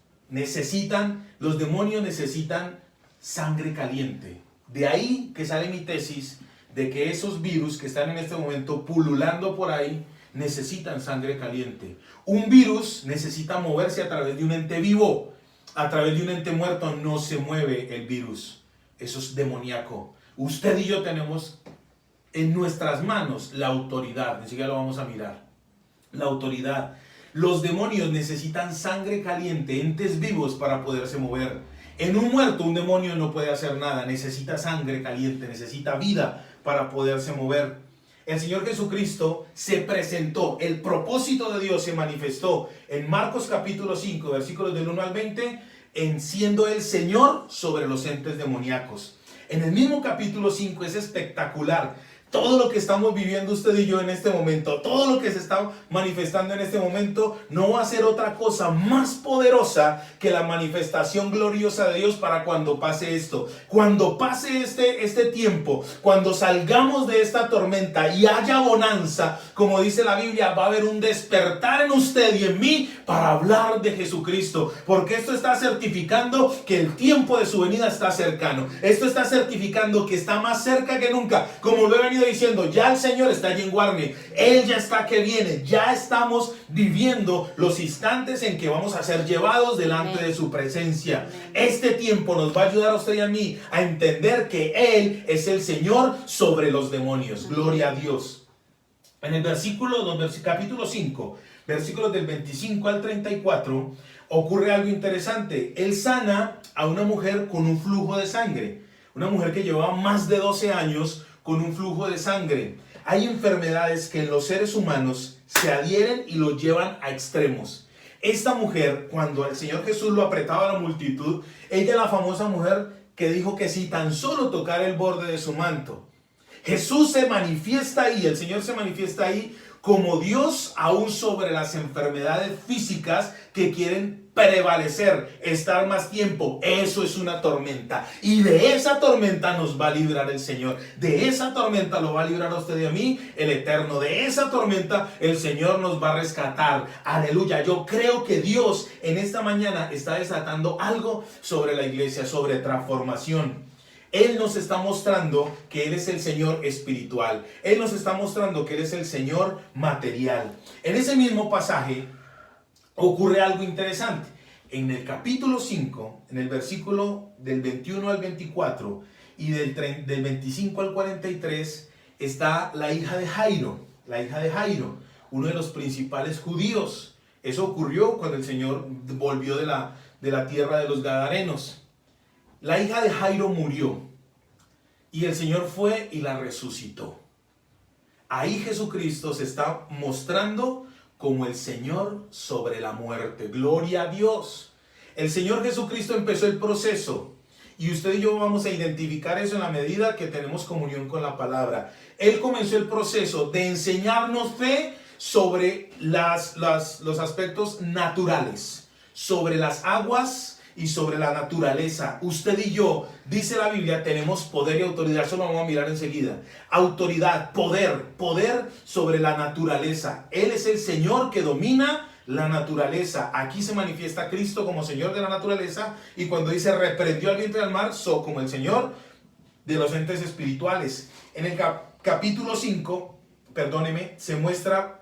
Los demonios necesitan sangre caliente. De ahí que sale mi tesis de que esos virus que están en este momento pululando por ahí necesitan sangre caliente. Un virus necesita moverse a través de un ente vivo. A través de un ente muerto no se mueve el virus. Eso es demoníaco. Usted y yo tenemos en nuestras manos la autoridad. Ni siquiera lo vamos a mirar. La autoridad. Los demonios necesitan sangre caliente, entes vivos para poderse mover. En un muerto, un demonio no puede hacer nada, necesita sangre caliente, necesita vida para poderse mover. El Señor Jesucristo se presentó, el propósito de Dios se manifestó en Marcos capítulo 5, versículos del 1 al 20, en siendo el Señor sobre los entes demoníacos. En el mismo capítulo 5 es espectacular. Todo lo que estamos viviendo usted y yo en este momento, todo lo que se está manifestando en este momento, no va a ser otra cosa más poderosa que la manifestación gloriosa de Dios para cuando pase esto. Cuando pase este tiempo, cuando salgamos de esta tormenta y haya bonanza, como dice la Biblia, va a haber un despertar en usted y en mí para hablar de Jesucristo. Porque esto está certificando que el tiempo de su venida está cercano. Esto está certificando que está más cerca que nunca. Como lo he venido diciendo, ya el Señor está allí en Guarne, Él ya está que viene, ya estamos viviendo los instantes en que vamos a ser llevados delante de su presencia. Este tiempo nos va a ayudar a usted y a mí a entender que Él es el Señor sobre los demonios. Gloria a Dios. En el capítulo 5, versículos del 25 al 34, ocurre algo interesante. Él sana a una mujer con un flujo de sangre, una mujer que llevaba más de 12 años con un flujo de sangre. Hay enfermedades que en los seres humanos se adhieren y los llevan a extremos. Esta mujer, cuando el Señor Jesús lo apretaba a la multitud, ella es la famosa mujer que dijo que si tan solo tocara el borde de su manto. Jesús se manifiesta ahí, el Señor se manifiesta ahí como Dios aún sobre las enfermedades físicas que quieren prevalecer, estar más tiempo. Eso es una tormenta, y de esa tormenta nos va a librar el Señor. De esa tormenta lo va a librar a usted y a mí el Eterno. De esa tormenta el Señor nos va a rescatar. Aleluya. Yo creo que Dios en esta mañana está desatando algo sobre la iglesia, sobre transformación. Él nos está mostrando que Él es el Señor espiritual. Él nos está mostrando que Él es el Señor material. En ese mismo pasaje ocurre algo interesante. En el capítulo 5, en el versículo del 21 al 24 y del 25 al 43, está la hija de Jairo. La hija de Jairo, uno de los principales judíos. Eso ocurrió cuando el Señor volvió de la tierra de los Gadarenos. La hija de Jairo murió y el Señor fue y la resucitó. Ahí Jesucristo se está mostrando como el Señor sobre la muerte. Gloria a Dios. El Señor Jesucristo empezó el proceso y usted y yo vamos a identificar eso en la medida que tenemos comunión con la palabra. Él comenzó el proceso de enseñarnos fe sobre los aspectos naturales, sobre las aguas y sobre la naturaleza. Usted y yo, dice la Biblia, tenemos poder y autoridad. Eso lo vamos a mirar enseguida. Autoridad, poder sobre la naturaleza. Él es el Señor que domina la naturaleza. Aquí se manifiesta Cristo como Señor de la naturaleza, y cuando dice reprendió al viento y al mar, como el Señor de los entes espirituales. En el capítulo 5, perdóneme, se muestra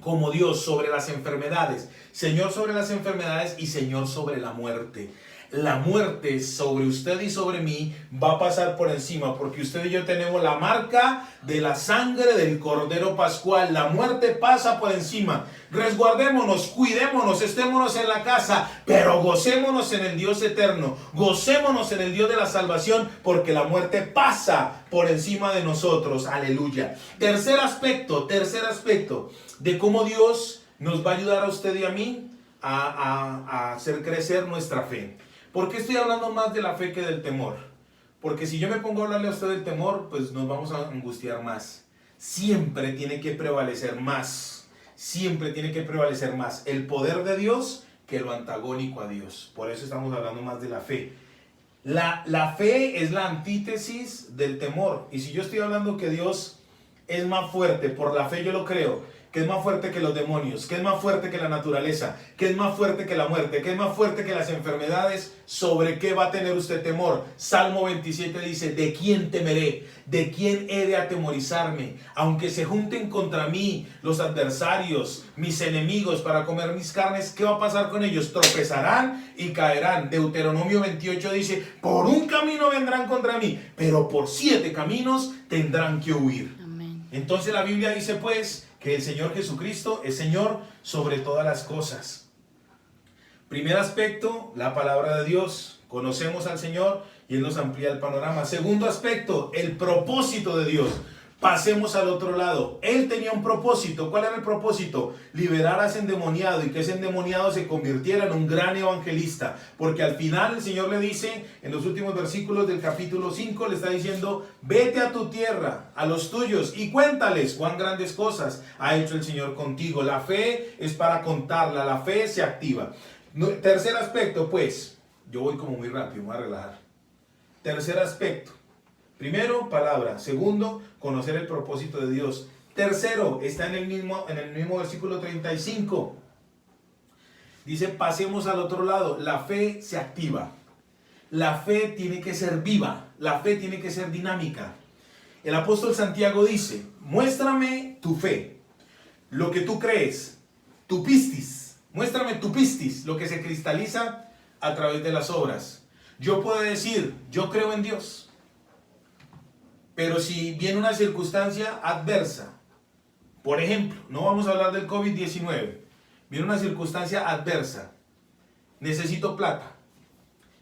como Dios sobre las enfermedades, Señor sobre las enfermedades y Señor sobre la muerte. La muerte sobre usted y sobre mí va a pasar por encima, porque usted y yo tenemos la marca de la sangre del Cordero Pascual. La muerte pasa por encima. Resguardémonos, cuidémonos, estémonos en la casa, pero gocémonos en el Dios eterno, gocémonos en el Dios de la salvación, porque la muerte pasa por encima de nosotros. Aleluya. Tercer aspecto de cómo Dios nos va a ayudar a usted y a mí a hacer crecer nuestra fe. ¿Por qué estoy hablando más de la fe que del temor? Porque si yo me pongo a hablarle a usted del temor, pues nos vamos a angustiar más. Siempre tiene que prevalecer más. Siempre tiene que prevalecer más el poder de Dios que lo antagónico a Dios. Por eso estamos hablando más de la fe. La fe es la antítesis del temor. Y si yo estoy hablando que Dios es más fuerte, por la fe yo lo creo, que es más fuerte que los demonios, que es más fuerte que la naturaleza, que es más fuerte que la muerte, que es más fuerte que las enfermedades, ¿sobre qué va a tener usted temor? Salmo 27 dice, ¿de quién temeré? ¿De quién he de atemorizarme? Aunque se junten contra mí los adversarios, mis enemigos para comer mis carnes, ¿qué va a pasar con ellos? Tropezarán y caerán. Deuteronomio 28 dice, por un camino vendrán contra mí, pero por 7 caminos tendrán que huir. Amén. Entonces la Biblia dice pues, que el Señor Jesucristo es Señor sobre todas las cosas. Primer aspecto, la palabra de Dios. Conocemos al Señor y Él nos amplía el panorama. Segundo aspecto, el propósito de Dios. Pasemos al otro lado. Él tenía un propósito. ¿Cuál era el propósito? Liberar a ese endemoniado y que ese endemoniado se convirtiera en un gran evangelista. Porque al final el Señor le dice, en los últimos versículos del capítulo 5, le está diciendo, vete a tu tierra, a los tuyos, y cuéntales cuán grandes cosas ha hecho el Señor contigo. La fe es para contarla, la fe se activa. Tercer aspecto, pues, yo voy como muy rápido, me voy a relajar. Tercer aspecto. Primero, palabra. Segundo, conocer el propósito de Dios. Tercero, está en el mismo versículo 35. Dice, pasemos al otro lado. La fe se activa. La fe tiene que ser viva. La fe tiene que ser dinámica. El apóstol Santiago dice, muéstrame tu fe, lo que tú crees, tu pistis. Muéstrame tu pistis, lo que se cristaliza a través de las obras. Yo puedo decir, yo creo en Dios. Pero si viene una circunstancia adversa, por ejemplo, no vamos a hablar del COVID-19, viene una circunstancia adversa, necesito plata,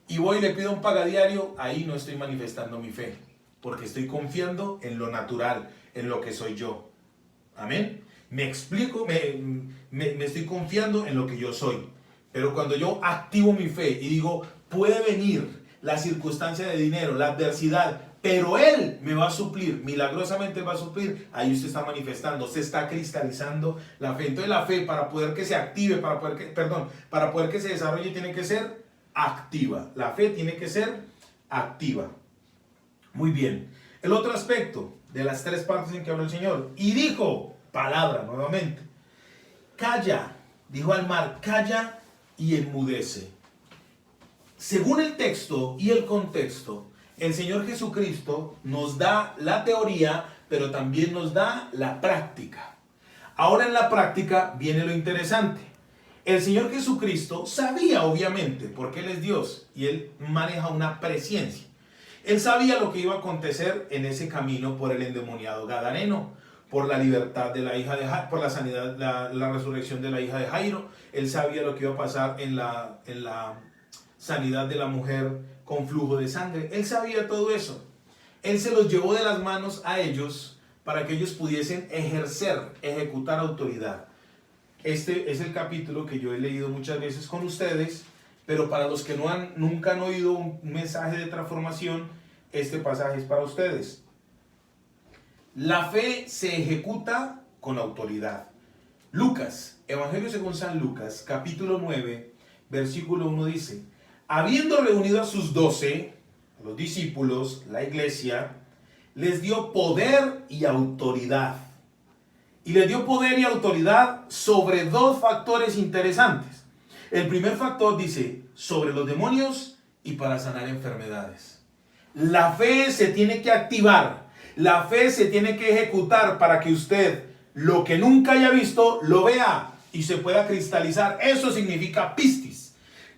y voy y le pido un pagadiario, ahí no estoy manifestando mi fe, porque estoy confiando en lo natural, en lo que soy yo. Amén. Me explico, me estoy confiando en lo que yo soy. Pero cuando yo activo mi fe y digo, puede venir la circunstancia de dinero, la adversidad, pero Él me va a suplir, milagrosamente va a suplir. Ahí usted está manifestando, se está cristalizando la fe. Entonces la fe, para poder que se active, para poder que se desarrolle, tiene que ser activa. La fe tiene que ser activa. Muy bien. El otro aspecto de las tres partes en que habló el Señor. Y dijo, palabra nuevamente, calla, dijo al mar, calla y enmudece. Según el texto y el contexto, el Señor Jesucristo nos da la teoría, pero también nos da la práctica. Ahora en la práctica viene lo interesante. El Señor Jesucristo sabía, obviamente, porque Él es Dios y Él maneja una presciencia. Él sabía lo que iba a acontecer en ese camino por el endemoniado gadareno, por la libertad de la hija de Jairo, por la sanidad, la resurrección de la hija de Jairo. Él sabía lo que iba a pasar en la sanidad de la mujer con flujo de sangre. Él sabía todo eso. Él se los llevó de las manos a ellos para que ellos pudiesen ejecutar autoridad. Este es el capítulo que yo he leído muchas veces con ustedes, pero para los que nunca han oído un mensaje de transformación, este pasaje es para ustedes. La fe se ejecuta con autoridad. Lucas, Evangelio según San Lucas, capítulo 9, versículo 1 dice: habiendo reunido a sus 12, a los discípulos, la iglesia, les dio poder y autoridad. Y les dio poder y autoridad sobre dos factores interesantes. El primer factor dice, sobre los demonios y para sanar enfermedades. La fe se tiene que activar, la fe se tiene que ejecutar para que usted lo que nunca haya visto lo vea y se pueda cristalizar. Eso significa pistis.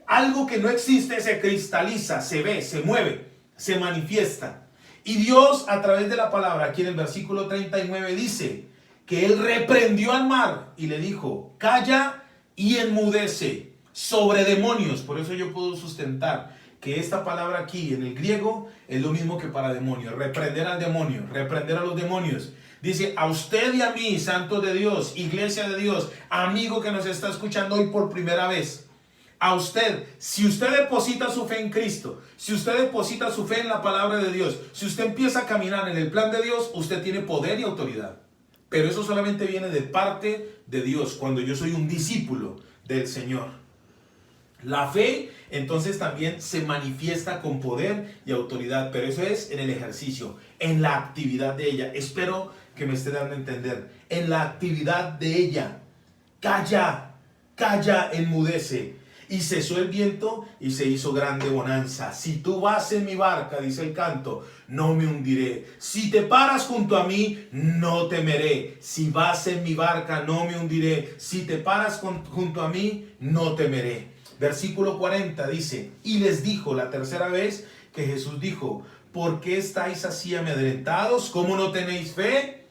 Algo que no existe se cristaliza, se ve, se mueve, se manifiesta. Y Dios, a través de la palabra, aquí en el versículo 39 dice que Él reprendió al mar y le dijo, calla y enmudece sobre demonios. Por eso yo puedo sustentar que esta palabra aquí en el griego es lo mismo que para demonios. Reprender al demonio, reprender a los demonios. Dice, a usted y a mí, santos de Dios, iglesia de Dios, amigo que nos está escuchando hoy por primera vez. A usted, si usted deposita su fe en Cristo, si usted deposita su fe en la palabra de Dios, si usted empieza a caminar en el plan de Dios, usted tiene poder y autoridad. Pero eso solamente viene de parte de Dios, cuando yo soy un discípulo del Señor. La fe, entonces, también se manifiesta con poder y autoridad, pero eso es en el ejercicio, en la actividad de ella. Espero que me esté dando a entender. En la actividad de ella. Calla, calla, enmudece. Y cesó el viento y se hizo grande bonanza. Si tú vas en mi barca, dice el canto, no me hundiré. Si te paras junto a mí, no temeré. Si vas en mi barca, no me hundiré. Si te paras junto a mí, no temeré. Versículo 40 dice, y les dijo la tercera vez que Jesús dijo, ¿por qué estáis así amedrentados? ¿Cómo no tenéis fe?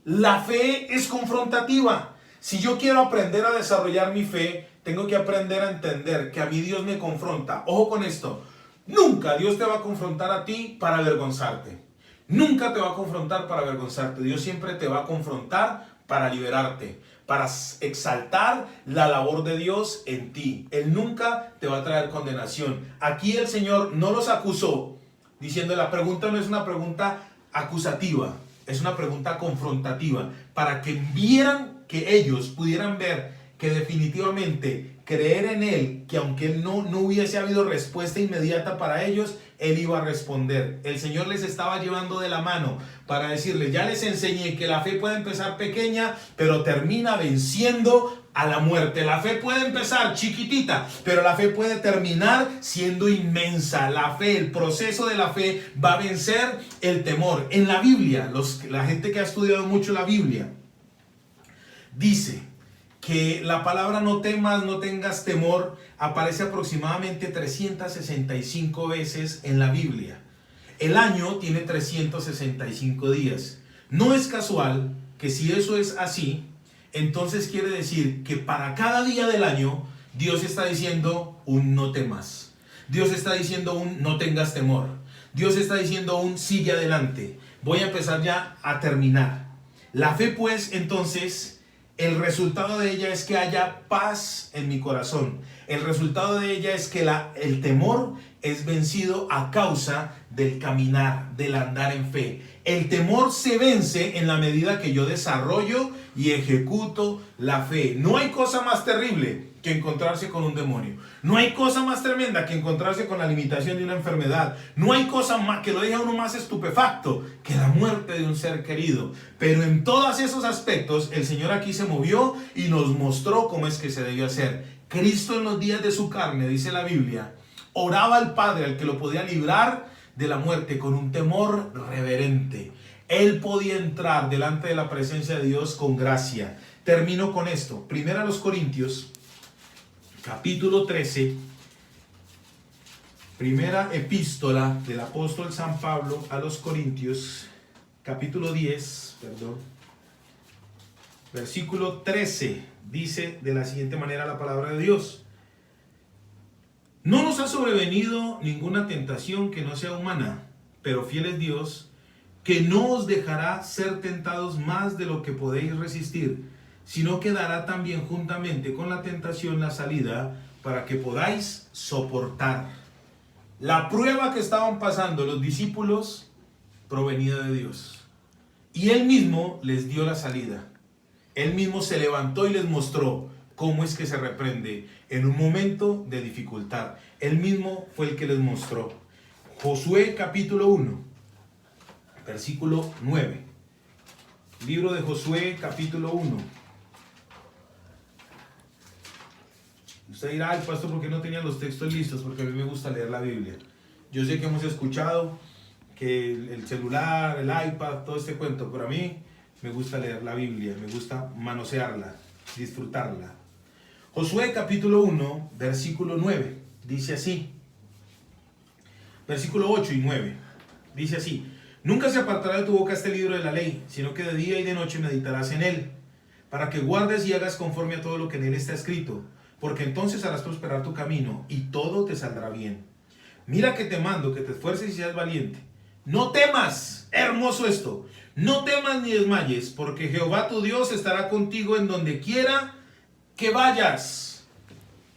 La fe es confrontativa. Si yo quiero aprender a desarrollar mi fe, tengo que aprender a entender que a mí Dios me confronta. Ojo con esto. Nunca Dios te va a confrontar a ti para avergonzarte. Nunca te va a confrontar para avergonzarte. Dios siempre te va a confrontar para liberarte, para exaltar la labor de Dios en ti. Él nunca te va a traer condenación. Aquí el Señor no los acusó, diciendo la pregunta no es una pregunta acusativa, es una pregunta confrontativa, para que vieran, que ellos pudieran ver que definitivamente creer en Él, que aunque no hubiese habido respuesta inmediata para ellos, Él iba a responder. El Señor les estaba llevando de la mano para decirles, ya les enseñé que la fe puede empezar pequeña, pero termina venciendo a la muerte. La fe puede empezar chiquitita, pero la fe puede terminar siendo inmensa. La fe, el proceso de la fe va a vencer el temor. En la Biblia, la gente que ha estudiado mucho la Biblia, dice que la palabra no temas, no tengas temor, aparece aproximadamente 365 veces en la Biblia. El año tiene 365 días. No es casual que si eso es así, entonces quiere decir que para cada día del año, Dios está diciendo un no temas. Dios está diciendo un no tengas temor. Dios está diciendo un sigue adelante. Voy a empezar ya a terminar. La fe, pues, entonces, el resultado de ella es que haya paz en mi corazón. El resultado de ella es que el temor es vencido a causa del caminar, del andar en fe. El temor se vence en la medida que yo desarrollo y ejecuto la fe. No hay cosa más terrible que encontrarse con un demonio. No hay cosa más tremenda que encontrarse con la limitación de una enfermedad. No hay cosa más que lo deje a uno más estupefacto que la muerte de un ser querido. Pero en todos esos aspectos el Señor aquí se movió y nos mostró cómo es que se debió hacer. Cristo en los días de su carne, dice la Biblia, oraba al Padre, al que lo podía librar de la muerte, con un temor reverente. Él podía entrar delante de la presencia de Dios con gracia. Termino con esto. Primera a los Corintios, capítulo 13. Primera epístola del apóstol San Pablo a los Corintios, capítulo 10, versículo 13. Dice de la siguiente manera la palabra de Dios: no nos ha sobrevenido ninguna tentación que no sea humana, pero fiel es Dios, que no os dejará ser tentados más de lo que podéis resistir, sino que dará también juntamente con la tentación la salida para que podáis soportar. La prueba que estaban pasando los discípulos provenía de Dios. Y Él mismo les dio la salida. Él mismo se levantó y les mostró cómo es que se reprende en un momento de dificultad. Él mismo fue el que les mostró. Josué capítulo 1, versículo 9. Libro de Josué capítulo 1. Usted dirá, ay, pastor, ¿por qué no tenía los textos listos? Porque a mí me gusta leer la Biblia. Yo sé que hemos escuchado que el celular, el iPad, todo este cuento, pero a mí me gusta leer la Biblia, me gusta manosearla, disfrutarla. Josué capítulo 1, versículo 9, dice así. Versículo 8 y 9, dice así: nunca se apartará de tu boca este libro de la ley, sino que de día y de noche meditarás en él, para que guardes y hagas conforme a todo lo que en él está escrito, porque entonces harás prosperar tu camino y todo te saldrá bien. Mira que te mando que te esfuerces y seas valiente. No temas, hermoso esto, no temas ni desmayes, porque Jehová tu Dios estará contigo en donde quiera que vayas.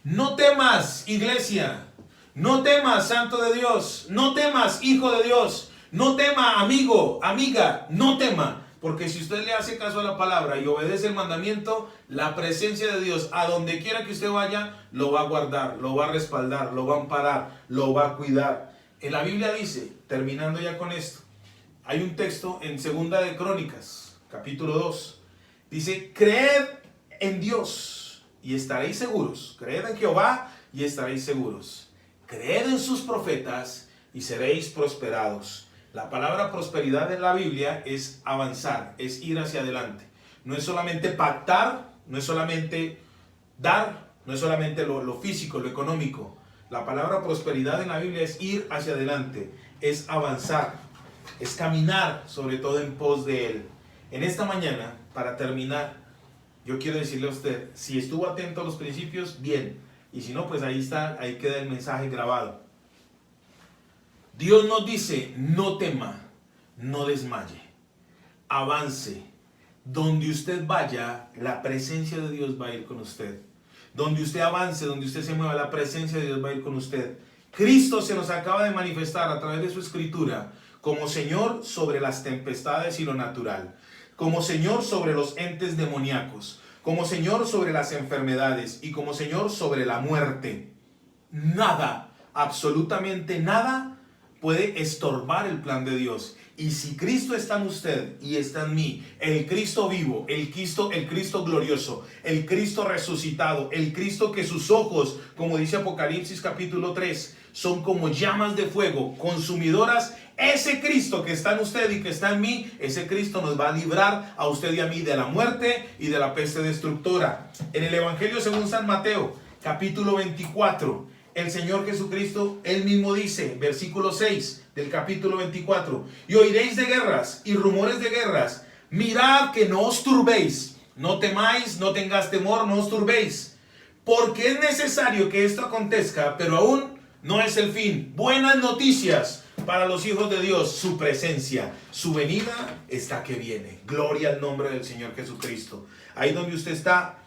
No temas, iglesia, no temas, santo de Dios, no temas, hijo de Dios, no tema, amigo, amiga, no tema. Porque si usted le hace caso a la palabra y obedece el mandamiento, la presencia de Dios, a donde quiera que usted vaya, lo va a guardar, lo va a respaldar, lo va a amparar, lo va a cuidar. En la Biblia dice, terminando ya con esto, hay un texto en Segunda de Crónicas, capítulo 2. Dice, creed en Dios y estaréis seguros. Creed en Jehová y estaréis seguros. Creed en sus profetas y seréis prosperados. La palabra prosperidad en la Biblia es avanzar, es ir hacia adelante. No es solamente pactar, no es solamente dar, no es solamente lo físico, lo económico. La palabra prosperidad en la Biblia es ir hacia adelante, es avanzar, es caminar sobre todo en pos de Él. En esta mañana, para terminar, yo quiero decirle a usted, si estuvo atento a los principios, bien. Y si no, pues ahí está, ahí queda el mensaje grabado. Dios nos dice, no tema, no desmaye, avance. Donde usted vaya, la presencia de Dios va a ir con usted. Donde usted avance, donde usted se mueva, la presencia de Dios va a ir con usted. Cristo se nos acaba de manifestar a través de su escritura como Señor sobre las tempestades y lo natural, como Señor sobre los entes demoníacos, como Señor sobre las enfermedades y como Señor sobre la muerte. Nada, absolutamente nada puede estorbar el plan de Dios. Y si Cristo está en usted y está en mí, el Cristo vivo, el Cristo glorioso, el Cristo resucitado, el Cristo que sus ojos, como dice Apocalipsis capítulo 3, son como llamas de fuego consumidoras, ese Cristo que está en usted y que está en mí, ese Cristo nos va a librar a usted y a mí de la muerte y de la peste destructora. En el Evangelio según San Mateo, capítulo 24, el Señor Jesucristo, Él mismo dice, versículo 6 del capítulo 24, y oiréis de guerras y rumores de guerras, mirad que no os turbéis, no temáis, no tengáis temor, no os turbéis, porque es necesario que esto acontezca, pero aún no es el fin. Buenas noticias para los hijos de Dios, su presencia, su venida está que viene. Gloria al nombre del Señor Jesucristo. Ahí donde usted está,